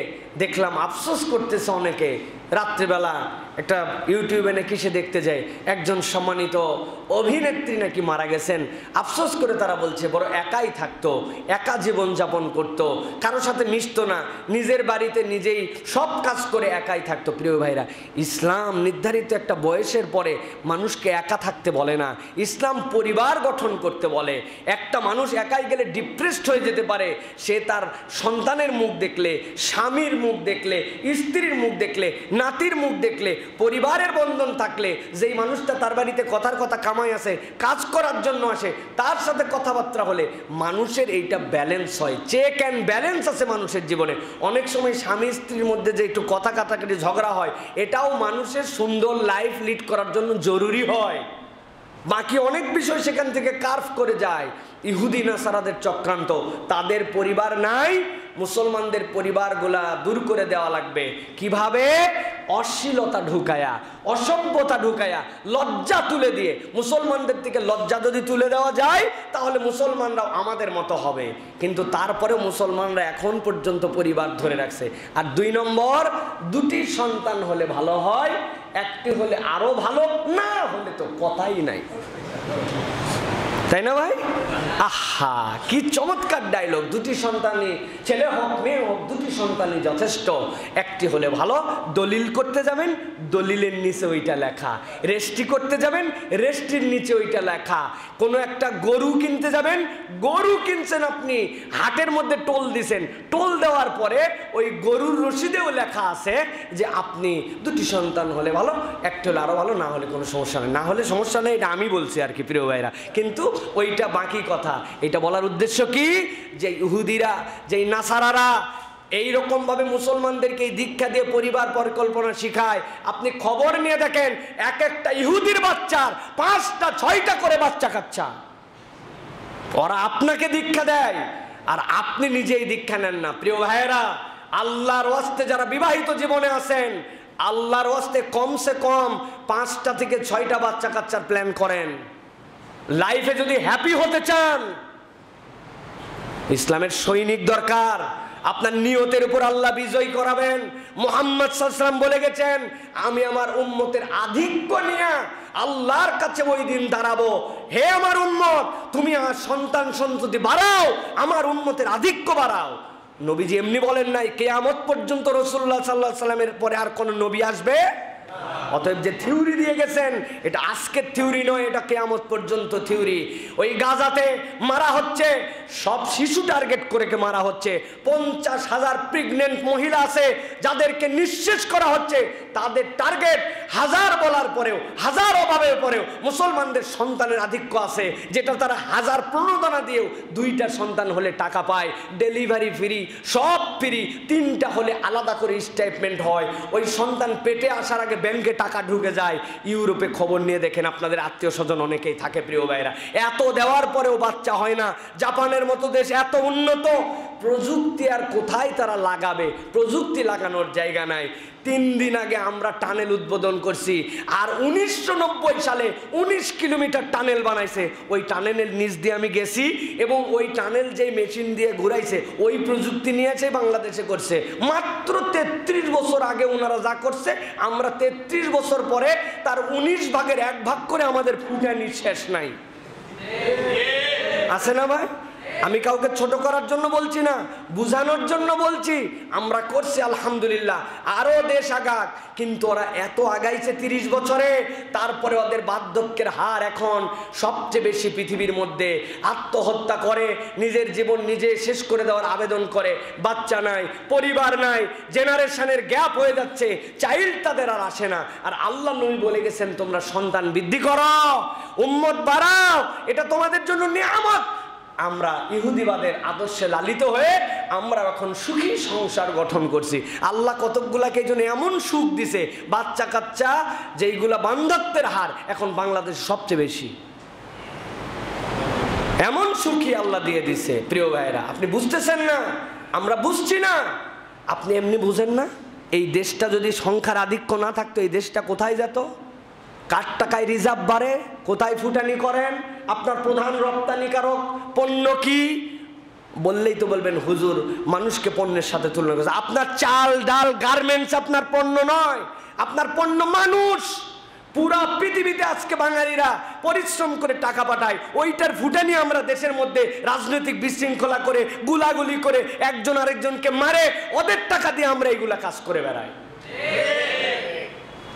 দেখলাম আফসোস করতেছে অনেকে, রাত্রিবেলা একটা ইউটিউবে নাকি সে দেখতে যায় একজন সম্মানিত অভিনেত্রী নাকি মারা গেছেন। আফসোস করে তারা বলছে বড় একাই থাকতো, একা জীবনযাপন করত, কারোর সাথে মিশতো না, নিজের বাড়িতে নিজেই সব কাজ করে একাই থাকতো। প্রিয় ভাইরা, ইসলাম নির্ধারিত একটা বয়সের পরে মানুষকে একা থাকতে বলে না, ইসলাম পরিবার গঠন করতে বলে। একটা মানুষ একাই গেলে ডিপ্রেসড হয়ে যেতে পারে। সে তার সন্তানের মুখ দেখলে, স্বামীর মুখ দেখলে, স্ত্রীর মুখ দেখলে, নাতির মুখ দেখলে, পরিবারের বন্ধন থাকলে, যেই মানুষটা তার বাড়িতে কথার কথা কামাই আসে, কাজ করার জন্য আসে, তার সাথে কথাবার্তা হলে মানুষের এইটা ব্যালেন্স হয়। চেক অ্যান্ড ব্যালেন্স আছে মানুষের জীবনে। অনেক সময় স্বামী স্ত্রীর মধ্যে যে একটু কথা কাটাকাটি ঝগড়া হয়, এটাও মানুষের সুন্দর লাইফ লিড করার জন্য জরুরি হয়। বাকি অনেক বিষয় সেখান থেকে কার্ভ করে যায়। ইহুদি নাসারাদের চক্রান্ত, তাদের পরিবার নাই, মুসলমানদের পরিবারগুলা দূর করে দেওয়া লাগবে। কিভাবে? অশ্লীলতা ঢুকায়া, অসভ্যতা ঢুকায়া, লজ্জা তুলে দিয়ে। মুসলমানদের থেকে লজ্জা যদি তুলে দেওয়া যায়, তাহলে মুসলমানরাও আমাদের মতো হবে। কিন্তু তারপরেও মুসলমানরা এখন পর্যন্ত পরিবার ধরে রাখছে। আর 2 নম্বর, 2টি সন্তান হলে ভালো হয়, একটি হলে আরো ভালো, না হলে তো কথাই নাই। তাই না ভাই? আহা, কি চমৎকার ডায়লগ! 2টি সন্তানই, ছেলে হোক মেয়ে হোক, 2টি সন্তানই যথেষ্ট। একটি হলে ভালো। দলিল করতে যাবেন, দলিলের নিচে ওইটা লেখা। রেজিস্ট্রি করতে যাবেন, রেজিস্ট্রির নিচে ওইটা লেখা। কোনো একটা গরু কিনতে যাবেন, গরু কিনছেন আপনি, হাটের মধ্যে টোল দিছেন, টোল দেওয়ার পরে ওই গরুর রসিদেও লেখা আছে যে আপনি 2টি সন্তান হলে ভালো, একটি হলে আরো ভালো, না হলে কোনো সমস্যা নেই। না হলে সমস্যা নেই, এটা আমি বলছি আর কি প্রিয় ভাইরা। কিন্তু ওইটা বাকি কথা। এটা বলার উদ্দেশ্য কি? যে ইহুদিরা, যে নাসারারা এইরকম ভাবে মুসলমানদেরকে এই দীক্ষা দিয়ে পরিবার পরিকল্পনা শিখায়। আপনি খবর নিয়ে দেখেন, এক একটা ইহুদির বাচ্চার 5টা 6টা করে বাচ্চা কাচ্চা। ওরা আপনাকে দীক্ষা দেয় আর আপনি নিজেই দীক্ষা নেন না। প্রিয় ভাইয়েরা, আল্লাহর ওয়াস্তে যারা বিবাহিত জীবনে আছেন, আল্লাহর ওয়াস্তে কমসে কম 5টা থেকে 6টা বাচ্চা কাচ্চার প্ল্যান করেন। লাইফে যদি হ্যাপি হতে চান, ইসলামের সৈনিক দরকার। আপনার নিয়তের উপর আল্লাহ বিজয় করাবেন। মুহাম্মদ সাল্লাল্লাহু আলাইহি ওয়াসাল্লাম বলে গেছেন, আমি আমার উম্মতের আধিক্য নিয়ে আল্লাহর কাছে ওই দিন দাঁড়াবো। হে আমার উম্মত, তুমি আমার সন্তান সন্ততি বাড়াও, আমার উম্মতের আধিক্য বাড়াও। নবীজি এমনি বলেন নাই, কিয়ামত পর্যন্ত রাসূলুল্লাহ সাল্লাল্লাহু আলাইহি ওয়াসাল্লামের পরে আর কোন নবী আসবে অতএব যে থিওরি দিয়ে গেছেন এটা আজকের থিওরি নয়, এটা কিয়ামত পর্যন্ত থিওরি। ওই গাজাতে মারা হচ্ছে, সব শিশু টার্গেট করে মারা হচ্ছে। 50,000 প্রেগনেন্ট মহিলা আছে যাদেরকে নিঃশেষ করা হচ্ছে, তাদের টার্গেট হাজার বলার পরেও, হাজার অভাবের পরেও মুসলমানদের সন্তানের আধিক্য আছে, যেটা তারা হাজার প্রণোদনা দিয়েও 2টা সন্তান হলে টাকা পায়, ডেলিভারি ফ্রি, সব ফ্রি, 3টা হলে আলাদা করে স্টেটমেন্ট হয়। ওই সন্তান পেটে আসার আগে ব্যাংকে টাকা ঢুকে যায়। ইউরোপে খবর নিয়ে দেখেন, আপনাদের আত্মীয় স্বজন অনেকেই থাকে প্রিয় ভাইরা, এত দেওয়ার পরেও বাচ্চা হয় না। জাপানের মতো দেশ এত উন্নত, প্রযুক্তি আর কোথায় তারা লাগাবে? প্রযুক্তি লাগানোর জায়গা নাই। 3 দিন আগে আমরা টানেল উদ্বোধন করছি, আর 1990 সালে 19 কিলোমিটার টানেল বানাইছে। ওই টানেলের নিচ দিয়ে আমি গেছি, এবং ওই টানেল যে মেশিন দিয়ে ঘুরাইছে ওই প্রযুক্তি নিয়েছে বাংলাদেশে করছে। মাত্র 33 বছর আগে ওনারা যা করছে, আমরা 33 বছর পরে তার 19 ভাগের 1 ভাগ করে আমাদের ফুটানি শেষ নাই। আছে না ভাই? আমি কাউকে ছোট করার জন্য বলছি না, বুঝানোর জন্য বলছি। আমরা করছি আলহামদুলিল্লাহ, আরো দেশ আগাক, কিন্তু ওরা এত আগাইছে 30 বছরে, তারপরে ওদের বার্ধক্যের হার এখন সবচেয়ে বেশি পৃথিবীর মধ্যে। আত্মহত্যা করে, নিজের জীবন নিজে শেষ করে দেওয়ার আবেদন করে। বাচ্চা নাই, পরিবার নাই, জেনারেশনের গ্যাপ হয়ে যাচ্ছে, চাইল্ড তাদের আর আসে না। আর আল্লাহ নবী বলে গেছেন, তোমরা সন্তান বৃদ্ধি করো, উম্মত বাড়াও, এটা তোমাদের জন্য নিয়ামত। আমরা ইহুদিবাদের আদর্শে লালিত হয়ে আমরা এখন সুখী সংসার গঠন করছি। আল্লাহ কতকগুলাকে এই জন্য এমন সুখ দিছে, বাচ্চা কাচ্চা যেইগুলা বান্ধবত্বের হার এখন বাংলাদেশ সবচেয়ে বেশি, এমন সুখী আল্লাহ দিয়ে দিছে। প্রিয় ভাইরা, আপনি বুঝতেছেন না, আমরা বুঝছি না, আপনি এমনি বুঝেন না। এই দেশটা যদি সংখ্যার আধিক্য না থাকতো, এই দেশটা কোথায় যেত? কার টাকায় রিজার্ভ বাড়ে, কোথায় ফুটানি করেন? আপনার প্রধান রপ্তানিকারক পণ্য কি? বললেই তো বলবেন হুজুর মানুষকে পণ্যের সাথে তুলনা করছে। আপনার চাল ডাল গার্মেন্টস আপনার পণ্য নয়, আপনার পণ্য মানুষ। পুরা পৃথিবীতে আজকে বাঙালিরা পরিশ্রম করে টাকা পাঠায়, ওইটার ফুটানি আমরা দেশের মধ্যে রাজনৈতিক বিশৃঙ্খলা করে, গুলাগুলি করে, একজন আরেকজনকে মারে, ওদের টাকা দিয়ে আমরা এইগুলা কাজ করে বেড়াই।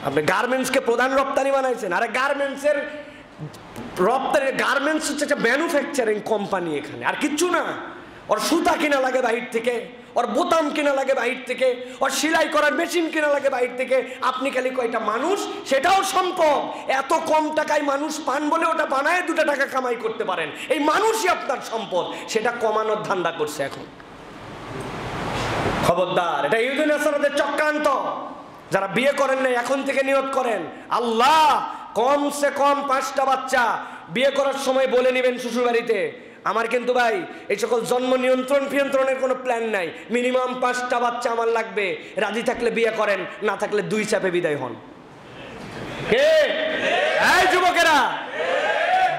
আপনি গার্মেন্টসকে প্রধান রপ্তানি বানাইছেন। আরে গার্মেন্টসের রপ্তানি, গার্মেন্টস হচ্ছে একটা ম্যানুফ্যাকচারিং কোম্পানি এখানে, আর কিচ্ছু না। ওর সুতা কিনা লাগে বাহির থেকে, ওর বোতাম কিনা লাগে বাহির থেকে, ওর সেলাই করার মেশিন কিনা লাগে বাহির থেকে। আপনি খালি কয়টা মানুষ, সেটাও সম্পদ। এত কম টাকায় মানুষ পান বলে ওটা বানায় 2 টাকা কামাই করতে পারেন। এই মানুষই আপনার সম্পদ, সেটা কমানোর ধান্দা করছে এখন। খবরদার, এটা ইহুদি নাসারাদের চক্রান্ত। যারা বিয়ে করেন নাই এখন থেকে নিয়ত করেন, আল্লাহ কমসে কম 5টা বাচ্চা বিয়ে করার সময় বলে নেবেন শ্বশুর বাড়িতে, আমার কিন্তু ভাই এই সকল জন্ম নিয়ন্ত্রণের কোনো প্ল্যান নাই, মিনিমাম 5টা বাচ্চা আমার লাগবে। রাজি থাকলে বিয়ে করেন, না থাকলে 2 চাপে বিদায় হন। কে? এই যুবকেরা,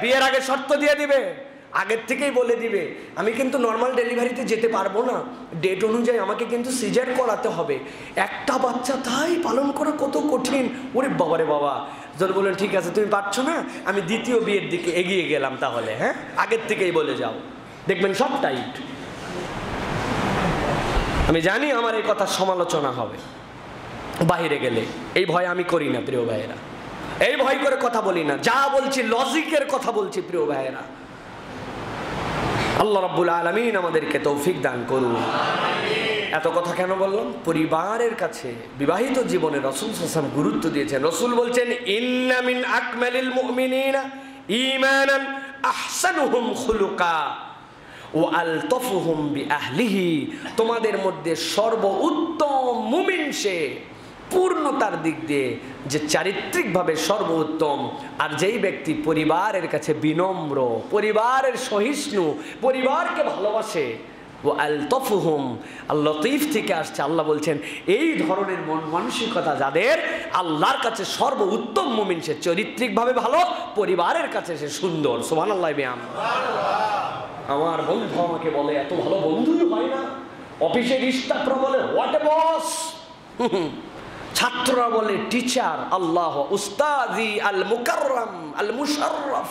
বিয়ের আগে শর্ত দিয়ে দিবে, আগের থেকেই বলে দিবে আমি কিন্তু নর্মাল ডেলিভারিতে যেতে পারবো না, ডেট অনুযায়ী আমাকে কিন্তু সিজার করাতে হবে। একটা বাচ্চা তাই পালন করা কত কঠিন। ওরে বাবারে বাবা, যদি বলেন ঠিক আছে তুমি পারছো না, আমি দ্বিতীয় বিয়ের দিকে এগিয়ে গেলাম, তাহলে হ্যাঁ আগের থেকেই বলে যাও, দেখবেন সব টাইট। আমি জানি আমার এই কথার সমালোচনা হবে বাইরে গেলে, এই ভয় আমি করি না প্রিয় ভাইয়েরা, এই ভয় করে কথা বলি না, যা বলছি লজিকের কথা বলছি প্রিয় ভাইয়েরা। আল্লাহ রাব্বুল আলামিন আমাদেরকে তৌফিক দান করুন। এত কথা কেন বললাম? পরিবারের কাছে বিবাহিত জীবনে রাসূল সাল্লাল্লাহু আলাইহি ওয়াসাল্লাম গুরুত্ব দিয়েছেন। রাসূল বলছেন, ইন্না মিন আকমালিল মুমিনিনা ঈমানান আহসানুহুম খুলুকা ওয়া আলতাফুহুম বিআহলিহি। তোমাদের মধ্যে সর্বোত্তম মুমিন সে, পূর্ণতার দিক দিয়ে যে চারিত্রিকভাবে সর্বোত্তম, আর যেই ব্যক্তি পরিবারের কাছে বিনম্র, পরিবারের সহিষ্ণু, পরিবারকে ভালোবাসে। ও আলতাফুহুম, আল-লতীফ থেকে আসছে, আল্লাহ বলছেন এই ধরনের মন মানসিকতা যাদের, আল্লাহর কাছে সর্বোত্তম মুমিন সে, চরিত্রিকভাবে ভালো, পরিবারের কাছে সে সুন্দর। সুবহানাল্লাহ। আমার বন্ধু আমাকে বলে, এত ভালো বন্ধুই হয় না। অফিসের স্টাফরা বলে হোয়াট এ বস, ছাত্ররা বলে টিচার। আল্লাহ উস্তাজি আল মুকাররম আল মুশাররফ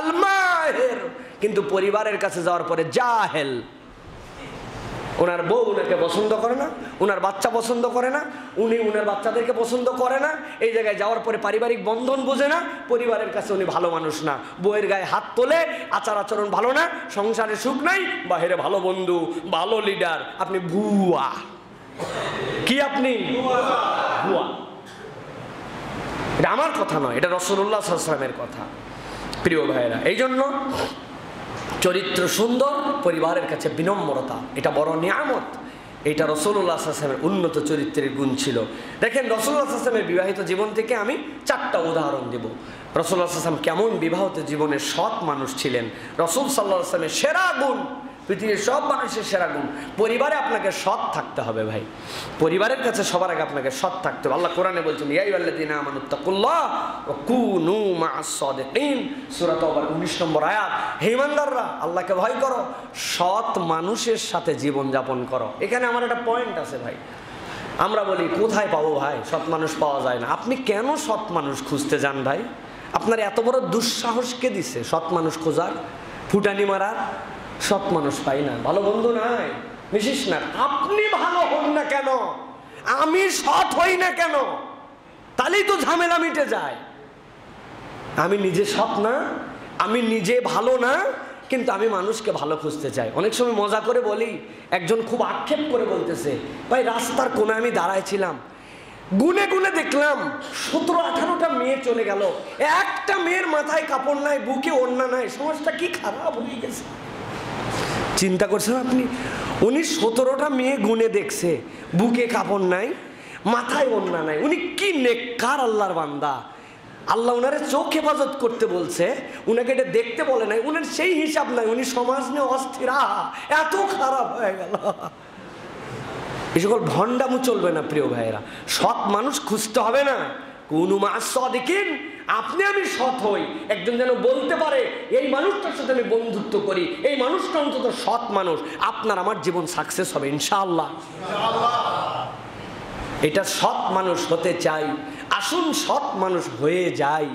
আল মাহির, কিন্তু পরিবারের কাছে যাওয়ার পরে জাহেল। ওনার বউ ওনাকে পছন্দ করে না, ওনার বাচ্চা পছন্দ করে না, উনি ওনার বাচ্চাদেরকে পছন্দ করে না, এই জায়গায় যাওয়ার পরে পারিবারিক বন্ধন বোঝে না, পরিবারের কাছে উনি ভালো মানুষ না, বউয়ের গায়ে হাত তোলে, আচার আচরণ ভালো না, সংসারে সুখ নাই, বাহিরে ভালো বন্ধু, ভালো লিডার। আপনি ভুয়া। কি আপনি? ভুয়া। এটা আমার কথা নয়, এটা রাসূলুল্লাহ সাল্লাল্লাহু আলাইহি ওয়াসাল্লামের কথা। প্রিয় ভাইয়েরা, এই জন্য চরিত্র সুন্দর, পরিবারের কাছে বিনম্রতা, এটা বড় নিয়ামত। এটা রাসূলুল্লাহ সাল্লাল্লাহু আলাইহি ওয়াসাল্লামের উন্নত চরিত্রের গুণ ছিল। দেখেন রাসূলুল্লাহ সাল্লাল্লাহু আলাইহি ওয়াসাল্লামের বিবাহিত জীবন থেকে আমি 4টা উদাহরণ দেব। রাসূলুল্লাহ সাল্লাল্লাহু আলাইহি ওয়াসাল্লাম কেমন বিবাহিত জীবনে সৎ মানুষ ছিলেন। রাসূল সাল্লাল্লাহু আলাইহি ওয়াসাল্লামের সেরা গুণ, পৃথিবীর সব মানুষের সেরা গুণ, পরিবারে আপনাকে সৎ থাকতে হবে ভাই। পরিবারের কাছে সবার আগে আপনাকে সৎ থাকতে হবে। আল্লাহ কোরআনে বলছেন, ইয়া আইয়ুহাল্লাযীনা আমানুত্তাকুল্লাহ ওয়া কুনু মা'আস সাদিকিন, সূরা তাওবার 19 নম্বর আয়াত। হে ঈমানদাররা, আল্লাহকে ভয় করো, সৎ মানুষের সাথে জীবন যাপন করো। এখানে আমার একটা পয়েন্ট আছে ভাই। আমরা বলি কোথায় পাবো ভাই, সৎ মানুষ পাওয়া যায় না। আপনি কেন সৎ মানুষ খুঁজতে যান ভাই? আপনার এত বড় দুঃসাহস কে দিছে সৎ মানুষ খোঁজার, ফুটানি মারার? সৎ মানুষ পাই না, ভালো বন্ধু নাই, বিশেষ না। আপনি ভালো হন না কেন, আমি সৎ হই না কেন, তাহলেই তো ঝামেলা মিটে যায়। আমি নিজে সৎ না, আমি নিজে ভালো না, কিন্তু আমি মানুষকে ভালো খুঁজতে চাই। অনেক সময় মজা করে বলি, একজন খুব আক্ষেপ করে বলতেছে, ভাই রাস্তার কোণে আমি দাঁড়াইছিলাম, গুনে গুনে দেখলাম 17-18টা মেয়ে চলে গেল, একটা মেয়ের মাথায় কাপড় নাই, বুকে ওড়না নাই, সমাজটা কি খারাপ হয়ে গেছে। চিন্তা করছেন আপনি? উনি 17টা মেয়ে গুনে দেখছে, বুকে কাপড় নাই, মাথায় ওড়না নাই। উনি কি নেককার আল্লাহর বান্দা। আল্লাহ উনারে চোখ হেফাজত করতে বলছে, উনাকে এটা দেখতে বলে নাই, উনার সেই হিসাব নাই, উনি সমাজ নিয়ে অস্থির। এত খারাপ হয়ে গেল। এই সকল ভণ্ডামু চলবে না প্রিয় ভাইয়েরা। সৎ মানুষ খুঁজতে হবে না, কুনু মা'আস সাদিকিন। আপনি আমি সৎ হই, একজন যেন বলতে পারে এই মানুষটার সাথে আমি বন্ধুত্ব করি, এই মানুষটা অন্তত সৎ মানুষ, আপনার আমার জীবন সাকসেস হবে ইনশাআল্লাহ। এটা সৎ মানুষ হতে চাই, আসুন সৎ মানুষ হয়ে যাই।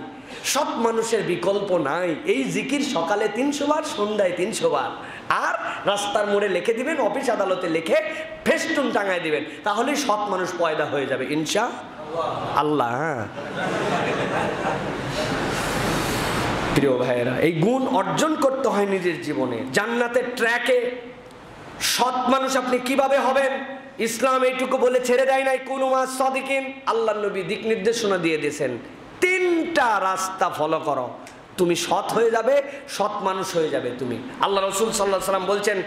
সৎ মানুষের বিকল্প নাই। এই জিকির সকালে 300 বার, সন্ধ্যায় 300 বার, আর রাস্তার মোড়ে লিখে দিবেন, অফিস আদালতে লিখে ফেস্টুন টাঙায় দিবেন, তাহলেই সৎ মানুষ পয়দা হয়ে যাবে ইনশাআল্লাহ। প্রিয় ভাইয়েরা, এই গুণ অর্জন করতে হয় নিজের জীবনে। জান্নাতের ট্র্যাকে সৎ মানুষ আপনি কিভাবে হবেন? ইসলাম এইটুকু বলে ছেড়ে দেয় নাই, কুনু মা'আস সাদিকিন। আল্লাহর নবী দিক নির্দেশনা দিয়ে দিয়েছেন, 3টা রাস্তা ফলো করো, তুমি সৎ হয়ে যাবে, সৎ মানুষ হয়ে যাবে তুমি। আল্লাহ রাসূল সাল্লাল্লাহু আলাইহি ওয়াসাল্লাম বলছেন,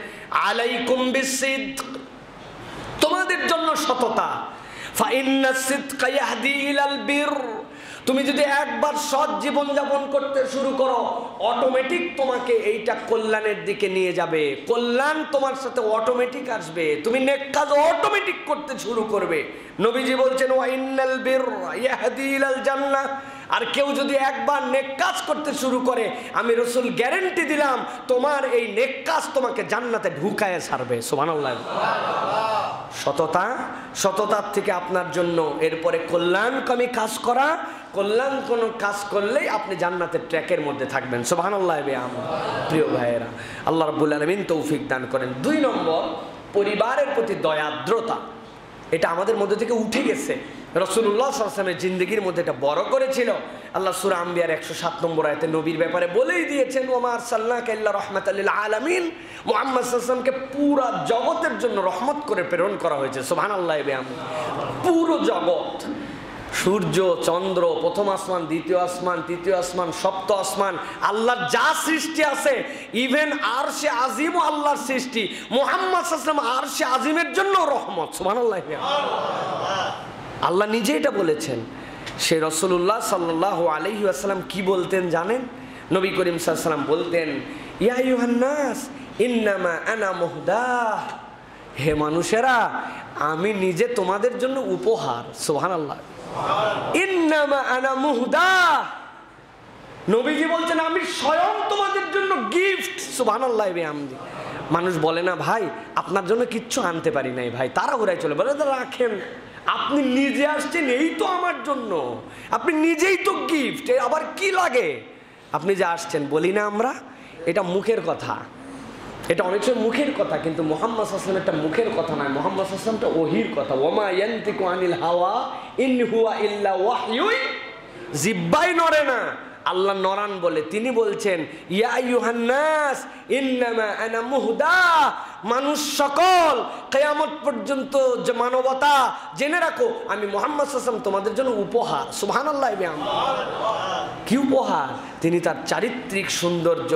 আলাইকুম বিসসিদক, তোমাদের জন্য সততা। ফাইন্নাস সিদকা ইয়াহদি ইলাল বির, তুমি যদি একবার সৎ জীবন যাপন করতে শুরু করো, অটোমেটিক তোমাকে এইটা কল্যাণের দিকে নিয়ে যাবে। কল্যাণ তোমার সাথে অটোমেটিক আসবে, তুমি নেক কাজ অটোমেটিক করতে শুরু করবে। নবীজি বলছেন, ওয়া ইন্নাল বিররা ইয়াহদি ইলাল জান্নাহ, আর কেউ যদি একবার নেক কাজ করতে শুরু করে, আমি রাসূল গ্যারান্টি দিলাম তোমার এই নেক কাজ তোমাকে জান্নাতে ঢুকায় ছাড়বে। সুবহানাল্লাহ। সততার থেকে আপনার জন্য এরপরে কল্যাণকামী কাজ করা, কল্যাণ কোনো কাজ করলেই আপনি জান্নাতের ট্র্যাকের মধ্যে থাকবেন। সুবহানাল্লাহ। প্রিয় ভাইয়েরা, আল্লাহ রাব্বুল আলামিন তৌফিক দান করেন। 2 নম্বর, পরিবারের প্রতি দয়াদ্রতা। এটা আমাদের মধ্যে থেকে উঠে গেছে। রাসূলুল্লাহ সাল্লাল্লাহু আলাইহি ওয়াসাল্লামের জিন্দেগির মধ্যে এটা বড় করেছিল। আল্লাহ সূরা আম্বিয়ার 107 নম্বর আয়াতে নবীর ব্যাপারে বলেই দিয়েছেন, ওয়া মা আরসালনাকা ইল্লা রাহমাতাল লিল আলামিন, মুহাম্মদ সাল্লাল্লাহু আলাইহি ওয়াসাল্লামকে পুরো জগতের জন্য রহমত করে প্রেরণ করা হয়েছে। সুবহানাল্লাহ। পুরো জগৎ, সূর্য, চন্দ্র, প্রথম আসমান, দ্বিতীয় আসমান, তৃতীয় আসমান, সপ্ত আসমান, আল্লাহর যা সৃষ্টি আছে, ইভেন আরশে আজিমও আল্লাহর সৃষ্টি। মুহাম্মদ সাল্লাল্লাহু আলাইহি ওয়াসাল্লাম আরশে আজিমের জন্য রহমত। সুবহানাল্লাহ। আল্লাহ নিজে এটা বলেছেন। সে রাসূলুল্লাহ সাল্লাল্লাহু আলাইহি ওয়াসাল্লাম কি বলতেন জানেন? নবী করিম সাল্লাল্লাহু আলাইহি ওয়াসাল্লাম বলতেন, ইয়া আইয়ুহান নাস ইন্নামা আনা মুহদাহ, হে মানুষেরা, আমি নিজে তোমাদের জন্য উপহার। সুবহানাল্লাহ। ইন্নামা আনা মুহদাহ, নবীজি বলছেন আমি স্বয়ং তোমাদের জন্য গিফট। সুবহানাল্লাহ। মানুষ বলে না, ভাই আপনার জন্য কিচ্ছু আনতে পারি নাই ভাই, তাড়াহুড়ায় চলে, বলে রাখেন, আপনি নিজে আসছেন, এই তো আমার জন্য, আপনি নিজেই তো গিফট, আবার কি লাগে? আপনি যে আসছেন, বলি না আমরা, এটা মুখের কথা। এটা অনেক সময় মুখের কথা, কিন্তু মুহাম্মদ সাল্লাল্লাহু আলাইহি ওয়াসাল্লাম একটা মুখের কথা নয়, মুহাম্মদ সাল্লাল্লাহু আলাইহি ওয়াসাল্লামটা ওহীর কথা। ওমা ইয়ানতিকু আনিল হাওয়া ইন হুয়া ইল্লা ওয়াহয়ুন, জিব্বাই নড়ে না, আল্লাহ নরান বলে। তিনি বলছেন ইয়া আইয়ুহান নাস ইন্নামা আনা মুহদা, মানুষ সকল কিয়ামত পর্যন্ত যে মানবতা জেনে রাখো আমি মুহাম্মদ সাল্লাল্লাহু আলাইহি ওয়াসাল্লাম তোমাদের জন্য উপহার। সুবহানাল্লাহ। কি উপহার? তিনি তার চারিত্রিক সৌন্দর্য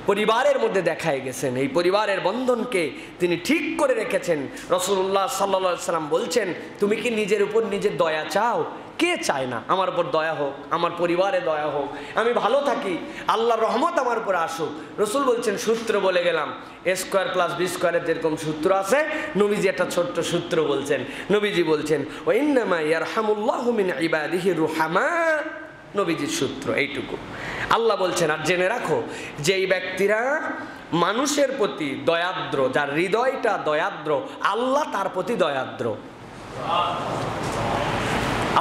পরিবারের মধ্যে দেখায় গেছেন, এই পরিবারের বন্ধনকে তিনি ঠিক করে রেখেছেন। রাসূলুল্লাহ সাল্লাল্লাহু আলাইহি ওয়াসাল্লাম বলছেন তুমি কি নিজের উপর নিজের দয়া চাও? কে চায় না আমার উপর দয়া হোক, আমার পরিবারে দয়া হোক, আমি ভালো থাকি, আল্লাহর রহমত আমার উপর আসুক। রাসূল বলছেন সূত্র বলে গেলাম, a স্কয়ার প্লাস বি স্কয়ারের যেরকম সূত্র আছে, নবীজি একটা ছোট্ট সূত্র বলছেন। নবীজি বলছেন ওয়া ইন্নামা ইয়ারহামুল্লাহু মিন ইবাদিহি রুহামা, নবীজির সূত্র এইটুকু। আল্লাহ বলছেন আর জেনে রাখো যে এই ব্যক্তিরা মানুষের প্রতি দয়াদ্র, যার হৃদয়টা দয়াদ্র, আল্লাহ তার প্রতি দয়াদ্র।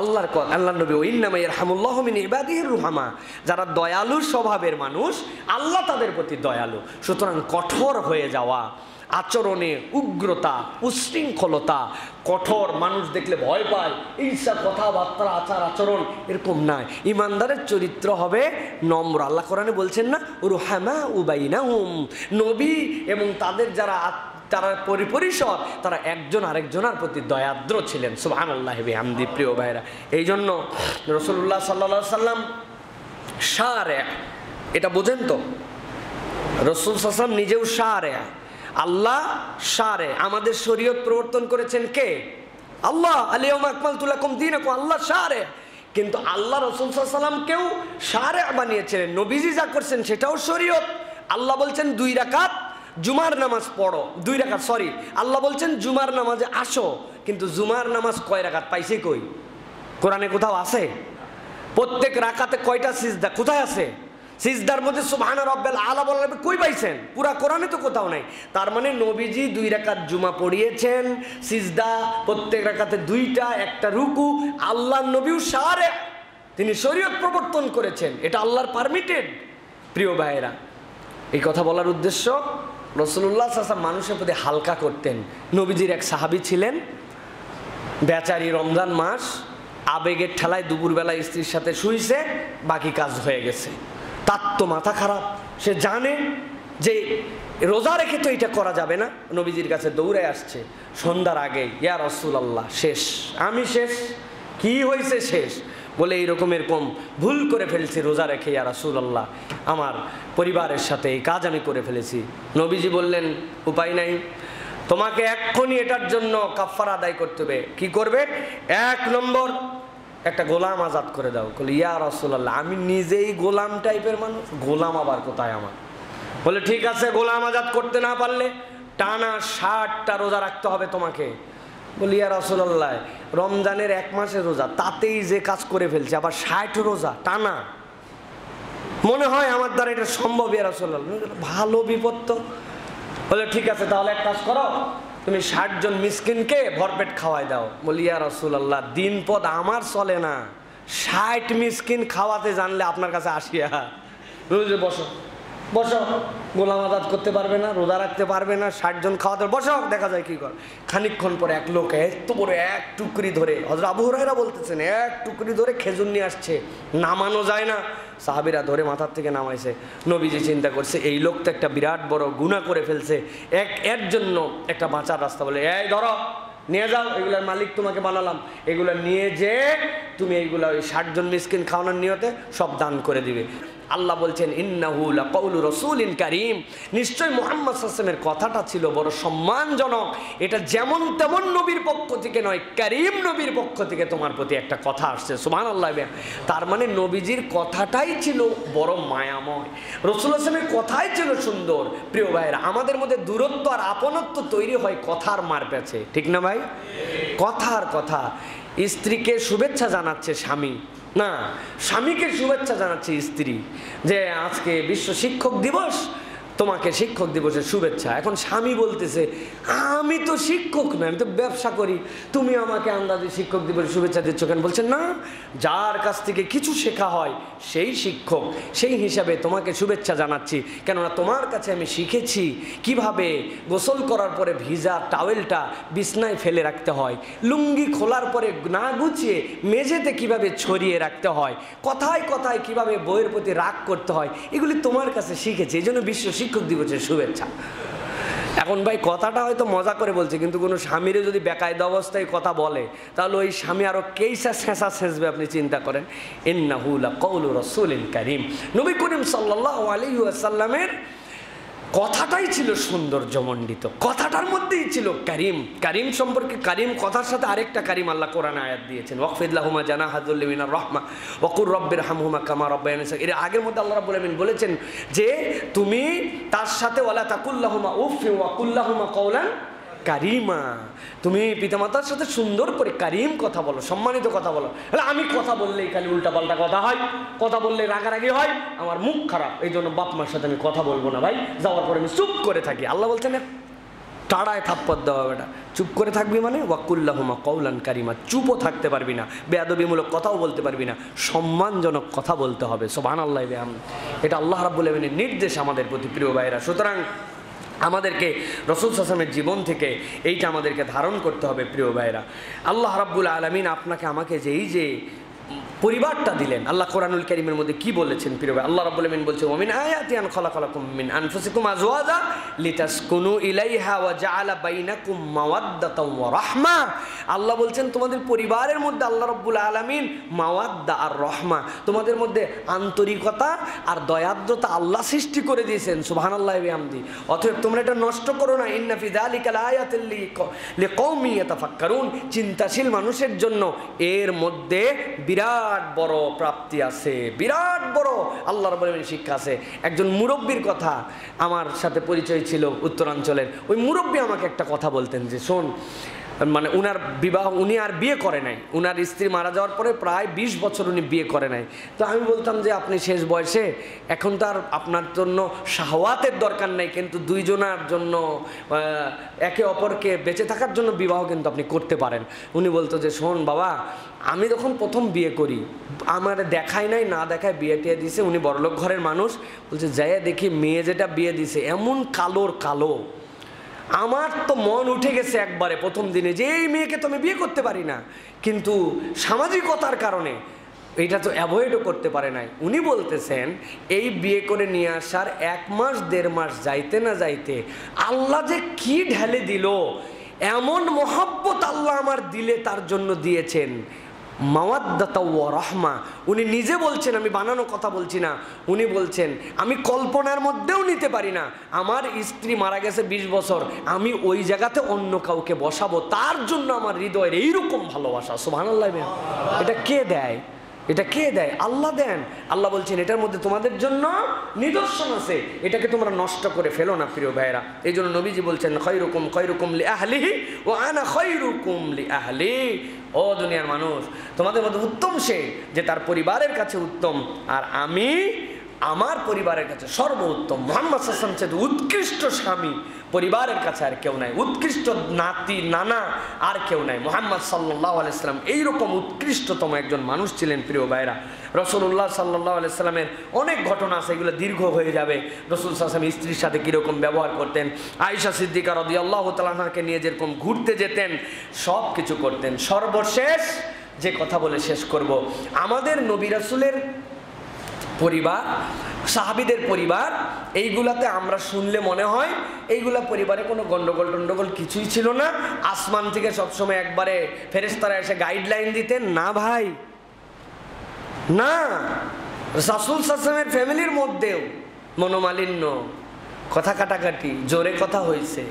আল্লাহ নবী ইন্নামা ইয়ারহামুল্লাহু মিন ইবাদিহির রুহামা, যারা দয়ালু স্বভাবের মানুষ আল্লাহ তাদের প্রতি দয়ালু। সুতরাং কঠোর হয়ে যাওয়া, আচরণে উগ্রতা, উশৃঙ্খলতা, কঠোর, মানুষ দেখলে ভয় পায়, ঈর্ষা, কথাবার্তা, আচার আচরণ এরকম নয়। ইমানদারের চরিত্র হবে নম্র। আল্লাহ কোরআনে বলছেন না রুহামা বাইনাহুম, নবী এবং তাদের যারা পরিপরিষদ তারা একজন আরেকজনের প্রতি দয়াদ্র ছিলেন। সুবহানাল্লাহি বিহামদি। প্রিয় ভাইরা, এই জন্য রাসূলুল্লাহ সাল্লাল্লাহু আলাইহি ওয়াসাল্লাম শারে, এটা বোঝেন তো, রাসূল সাল্লাল্লাহু আলাইহি ওয়াসাল্লাম নিজেও শারে, আল্লাহ শারে। আমাদের শরীয়ত প্রবর্তন করেছেন কে? আল্লাহ। আল-ইয়াউমা আকমালতু লাকুম দীনাকুম, আল্লাহ শারে। কিন্তু আল্লাহ রাসূল সাল্লাল্লাহু আলাইহি ওয়াসাল্লাম কেউ শারে বানিয়েছিলেন, নবীজি যা করছেন সেটাও শরীয়ত। আল্লাহ বলছেন 2 রাকাত জুমার নামাজ পড়ো, 2 রাকাত, সরি, আল্লাহ বলছেন জুমার নামাজে আসো, কিন্তু জুমার নামাজ কয় রাকাত পাইছে কই? কোরআনে কোথাও আছে? প্রত্যেক রাকাতে কয়টা সিজদা কোথায় আছে? সিজদার মধ্যে সুবহান রাব্বিল আলা বললে কই পাইছেন? পুরা কোরআনে তো কোথাও নাই। তার মানে নবীজি 2 রাকাত জুমা পড়িয়েছেন, সিজদা প্রত্যেক রাকাতে 2টা, একটা রুকু। আল্লাহর নবীও শারে, তিনি শরীয়ত প্রবর্তন করেছেন, এটা আল্লাহর পারমিটেড। প্রিয় ভাইয়েরা, এই কথা বলার উদ্দেশ্য রাসূলুল্লাহ সাল্লাল্লাহু আলাইহি ওয়াসাল্লাম মানুষের প্রতি হালকা করতেন। নবীজির এক সাহাবী ছিলেন, বেচারি রমজান মাস আবেগের ঠেলায় দুপুরবেলা স্ত্রীর সাথে শুইছে, বাকি কাজ হয়ে গেছে, তার তো মাথা খারাপ, সে জানে যে রোজা রেখে তো এটা করা যাবে না। নবীজির কাছে দৌড়ে আসছে সন্ধ্যার আগে, ইয়া রাসূলুল্লাহ শেষ, আমি শেষ। কি হয়েছে শেষ? বলে এইরকম ভুল করে ফেলছি রোজা রেখে, ইয়া রাসূলুল্লাহ আমার পরিবারের সাথে এই কাজ আমি করে ফেলেছি। নবীজি বললেন উপায় নাই, তোমাকে এক্ষুনি এটার জন্য কাফারা আদায় করতে হবে। কি করবে? 1 নম্বর একটা গোলাম আজাদ করে দাও। বলে ইয়া রাসূলুল্লাহ আমি নিজেই গোলাম টাইপের মানুষ, গোলাম আবার কোথায় আমার? বলে ঠিক আছে, গোলাম আজাদ করতে না পারলে টানা 60টা রোজা রাখতে হবে তোমাকে। বলি ইয়া রাসূলুল্লাহ রমজানের 1 মাসের রোজা, তাতেই যে কাজ করে ফেলছে, আবার 60 রোজা টানা, মনে হয় আমার দ্বারা এটা সম্ভব ইয়া রাসূলুল্লাহ? ভালো বিপদ তো। বলে ঠিক আছে, তাহলে এক কাজ করো, তুমি 60 জন মিসকিনকে ভরপেট খাওয়াই দাও। বলি ইয়া রাসূলুল্লাহ দিন পদ আমার চলে না, 60 মিসকিন খাওয়াতে জানলে আপনার কাছে আসিয়া। বসো বসো, গোলাম আজাদ করতে পারবে না, রোজা রাখতে পারবে না, 60 জন খাওয়াতে, বসো দেখা যায় কি কর। খানিকক্ষণ পরে এক লোক এত বড় 1 টুকরি ধরে, হযরত আবু হুরায়রা বলতেছেন 1 টুকরি ধরে খেজুর নিয়ে আসছে, নামানো যায় না। সাহাবীরা ধরে মাথার থেকে নামাইছে। নবীজি চিন্তা করছে এই লোক তো একটা বিরাট বড় গুনাহ করে ফেলছে, এর জন্য একটা বাঁচার রাস্তা। বলে এই ধরো, নিয়ে যাও, এগুলার মালিক তোমাকে বানালাম, এগুলা নিয়ে যে তুমি এইগুলা ওই 60 জন মিসকিন খাওয়ানোর নিয়তে সব দান করে দিবে। আল্লাহ বলছেন ইন্নাহু লাকাউলু রাসূলিন কারীম, নিশ্চয় মুহাম্মদ সাল্লাল্লাহু আলাইহি ওয়াসাল্লামের কথাটা ছিল বড় সম্মানজনক। এটা যেমন তেমন নবীর পক্ষ থেকে নয়, কারীম নবীর পক্ষ থেকে তোমার প্রতি একটা কথা আসছে। সুবহানাল্লাহ। তার মানে নবীজির কথাটাই ছিল বড় মায়াময়, রাসূলুল্লাহ সাল্লাল্লাহু আলাইহি ওয়াসাল্লামের কথাই ছিল সুন্দর। প্রিয় ভাইরা, আমাদের মধ্যে দূরত্ব আর আপনত্ব তৈরি হয় কথার মারপ্যাচে, ঠিক না ভাই? কথার কথা। স্ত্রীকে শুভেচ্ছা জানাচ্ছে স্বামী, না স্বামীকে শুভেচ্ছা জানাচ্ছে স্ত্রী, যে আজকে বিশ্ব শিক্ষক দিবস, তোমাকে শিক্ষক দিবসের শুভেচ্ছা। এখন স্বামী বলতেছে আমি তো শিক্ষক নয়, আমি তো ব্যবসা করি, তুমি আমাকে আন্দাজে শিক্ষক দিবসের শুভেচ্ছা দিচ্ছ কেন? বলছেন না, যার কাছ থেকে কিছু শেখা হয় সেই শিক্ষক, সেই হিসাবে তোমাকে শুভেচ্ছা জানাচ্ছি। কেননা তোমার কাছে আমি শিখেছি কিভাবে গোসল করার পরে ভিজা টাওয়েলটা বিছনায় ফেলে রাখতে হয়, লুঙ্গি খোলার পরে না গুছিয়ে মেঝেতে কিভাবে ছড়িয়ে রাখতে হয়, কথায় কথায় কিভাবে বইয়ের প্রতি রাগ করতে হয়, এগুলি তোমার কাছে শিখেছি, এই জন্য বিশ্ব শিক্ষক দিবসের শুভেচ্ছা। এখন ভাই কথাটা হয়তো মজা করে বলছে, কিন্তু কোনো স্বামীরে যদি বেকায়দা অবস্থায় কথা বলে তাহলে ওই স্বামী আরো কেইসা ছেঁচা ছেঁচবে আপনি চিন্তা করেন। ইন্নাহু লাকাউলু রাসূলিন কারীম। নবী করিম সাল্লাল্লাহু আলাইহি ওয়াসাল্লামের কথাটাই ছিল সৌন্দর্যমণ্ডিত, কথাটার মধ্যেই ছিল কারিম। কারিম সম্পর্কে, কারিম কথার সাথে আরেকটা কারিম আল্লাহ কোরআনে আয়াত দিয়েছেন, ওয়াকফিদ লাহুমা জানাহা যুল্লি মিনার রাহমা ওয়া কুর রাব্বিরহামহুমা কামা রাব্বায়ানি সগীরা। এর আগের মধ্যে আল্লাহ রাব্বুল আলামিন বলেছেন যে তুমি তার সাথে ওয়ালা তাকুল লাহুমা উফ ওয়া কুল লাহুমা কওলান কারিমা, তুমি পিতামাতার সাথে সুন্দর করে কারিম কথা বলো, সম্মানিত কথা বলো। আমি কথা বললেই খালি উল্টাপাল্টা কথা হয়, কথা বললে রাগারাগি হয়, আমার মুখ খারাপ, এই জন্য বাপ মার সাথে আমি কথা বলবো না ভাই, যাওয়ার পরে আমি চুপ করে থাকি। আল্লাহ বলছেন টাড়ায় থাপ্পড় দেওয়া বেটা, চুপ করে থাকবি মানে ওয়াকুল্লাহুমা কওলান কারিমা, চুপও থাকতে পারবি না, বেয়াদবিমূলক কথাও বলতে পারবি না, সম্মানজনক কথা বলতে হবে। সুবহানাল্লাহ, এটা আল্লাহ রাব্বুল আলামিনের নির্দেশ আমাদের প্রতি, প্রিয় ভাইরা। সুতরাং আমাদেরকে রাসূল সাল্লাল্লাহু আলাইহি ওয়াসাল্লামের জীবন থেকে এইটা আমাদেরকে ধারণ করতে হবে, প্রিয় ভাইরা। আল্লাহ রাব্বুল আলামিন আপনাকে আমাকে যে এই যে পরিবারটা দিলেন, আল্লাহ কোরআনুল কারীমের মধ্যে কি বলেছেন প্রিয় ভাই? আল্লাহ রাব্বুল আলামিন বলছে ওয়া মিন আয়াতি আন খালাকালাকুম মিন আনফুসিকুম আজওয়াজা লিতাসকুনু ইলাইহা ওয়া জাআলা বাইনাকুম মাওয়াদ্দাতাও ওয়া রাহমা। আল্লাহ বলছেন তোমাদের পরিবারের মধ্যে আল্লাহ রাব্বুল আলামিন মাওয়াদ্দা আর রহমা, তোমাদের মধ্যে আন্তরিকতা আর দয়াদ্রতা আল্লাহ সৃষ্টি করে দিয়েছেন। সুবহানাল্লাহি ওয়া বিহামদি। অতএব তোমরা এটা নষ্ট করো না। ইন্না ফি যালিকা লাআয়াতিন লিকাওমি ইয়াতাফাক্কারুন, চিন্তাশীল মানুষের জন্য এর মধ্যে বিরাট বড় প্রাপ্তি আছে, বিরাট বড় আল্লাহ রাব্বুল আলামিনের শিক্ষা আছে। একজন মুরব্বীর কথা আমার সাথে পরিচয় ছিল উত্তরাঞ্চলের, ওই মুরব্বী আমাকে একটা কথা বলতেন যে শোন, মানে উনার বিবাহ, উনি আর বিয়ে করে নাই, উনার স্ত্রী মারা যাওয়ার পরে প্রায় 20 বছর উনি বিয়ে করে নাই। তো আমি বলতাম যে আপনি শেষ বয়সে, এখন তো আর আপনার জন্য শাহওয়াতের দরকার নাই, কিন্তু দুইজনার জন্য একে অপরকে বেঁচে থাকার জন্য বিবাহ কিন্তু আপনি করতে পারেন। উনি বলতো যে শোন বাবা, আমি যখন প্রথম বিয়ে করি আমার দেখায় নাই, না দেখায় বিয়ে টিয়ে দিছে, উনি বড়লোক ঘরের মানুষ, বলছে যাইয়া দেখি মেয়ে যেটা বিয়ে দিছে এমন কালোর কালো, আমার তো মন উঠে গেছে একবারে প্রথম দিনে যে এই মেয়েকে তো আমি বিয়ে করতে পারি না, কিন্তু সামাজিকতার কারণে এইটা তো অ্যাভয়েডও করতে পারে নাই। উনি বলতেছেন এই বিয়ে করে নিয়ে আসার 1 মাস 1.5 মাস যাইতে না যাইতে আল্লাহ যে কি ঢেলে দিল, এমন মহব্বত আল্লাহ আমার দিলে তার জন্য দিয়েছেন, মাওয়াদ্দাতা ওয়া রাহমা। উনি নিজে বলছেন, আমি বানানো কথা বলছি না, উনি বলছেন আমি কল্পনার মধ্যেও নিতে পারি না আমার স্ত্রী মারা গেছে 20 বছর, আমি ওই জায়গাতে অন্য কাউকে বসাবো, তার জন্য আমার হৃদয়ের এইরকম ভালোবাসা। সুবহানাল্লাহ, এটা কে দেয়? এটা কে দেয়? আল্লাহ দেন। আল্লাহ বলছেন এটার মধ্যে তোমাদের জন্য নিদর্শন আছে, এটাকে তোমরা নষ্ট করে ফেলো না প্রিয় ভাইরা। এই জন্য নবীজি বলছেন খায়রুকুম খায়রুকুম লিআহলিহি ওয়া আনা খায়রুকুম লিআহলি। ও দুনিয়ার মানুষ, তোমাদের মধ্যে উত্তম সে যে তার পরিবারের কাছে উত্তম, আর আমি আমার পরিবারের কাছে সর্বোত্তম। মুহাম্মদ সাল্লাল্লাহু আলাইহি ওয়াসাল্লাম চেয়ে উৎকৃষ্ট স্বামী পরিবারের কাছে আর কেউ নাই, উৎকৃষ্ট নাতি নানা আর কেউ নাই। মুহাম্মদ সাল্লাল্লাহু আলাইহি ওয়াসাল্লাম এইরকম উৎকৃষ্টতম একজন মানুষ ছিলেন প্রিয় ভাইরা। রাসূলুল্লাহ সাল্লাল্লাহু আলাইহি ওয়াসাল্লামের অনেক ঘটনা আছে, এগুলো দীর্ঘ হয়ে যাবে। রাসূল সাল্লাল্লাহু আলাইহি ওয়াসাল্লাম স্ত্রীর সাথে কীরকম ব্যবহার করতেন, আয়েশা সিদ্দিকা রাদিয়াল্লাহু তাআলা আনহাকে নিয়ে যেরকম ঘুরতে যেতেন, সব কিছু করতেন। সর্বশেষ যে কথা বলে শেষ করব, আমাদের নবী রাসূলের পরিবার, সাহাবীদের পরিবার, এইগুলাতে আমরা শুনলে মনে হয় এইগুলা পরিবারে কোনো গন্ডগোল টন্ডগোল কিছুই ছিল না, আসমান থেকে সবসময় একবারে ফেরেশতারা এসে গাইডলাইন দিতেন। না ভাই, না, রাসূল সাল্লাল্লাহু আলাইহি ওয়াসাল্লামের ফ্যামিলির মধ্যেও মনোমালিন্য, কথা কাটাকাটি, জোরে কথা হয়েছে।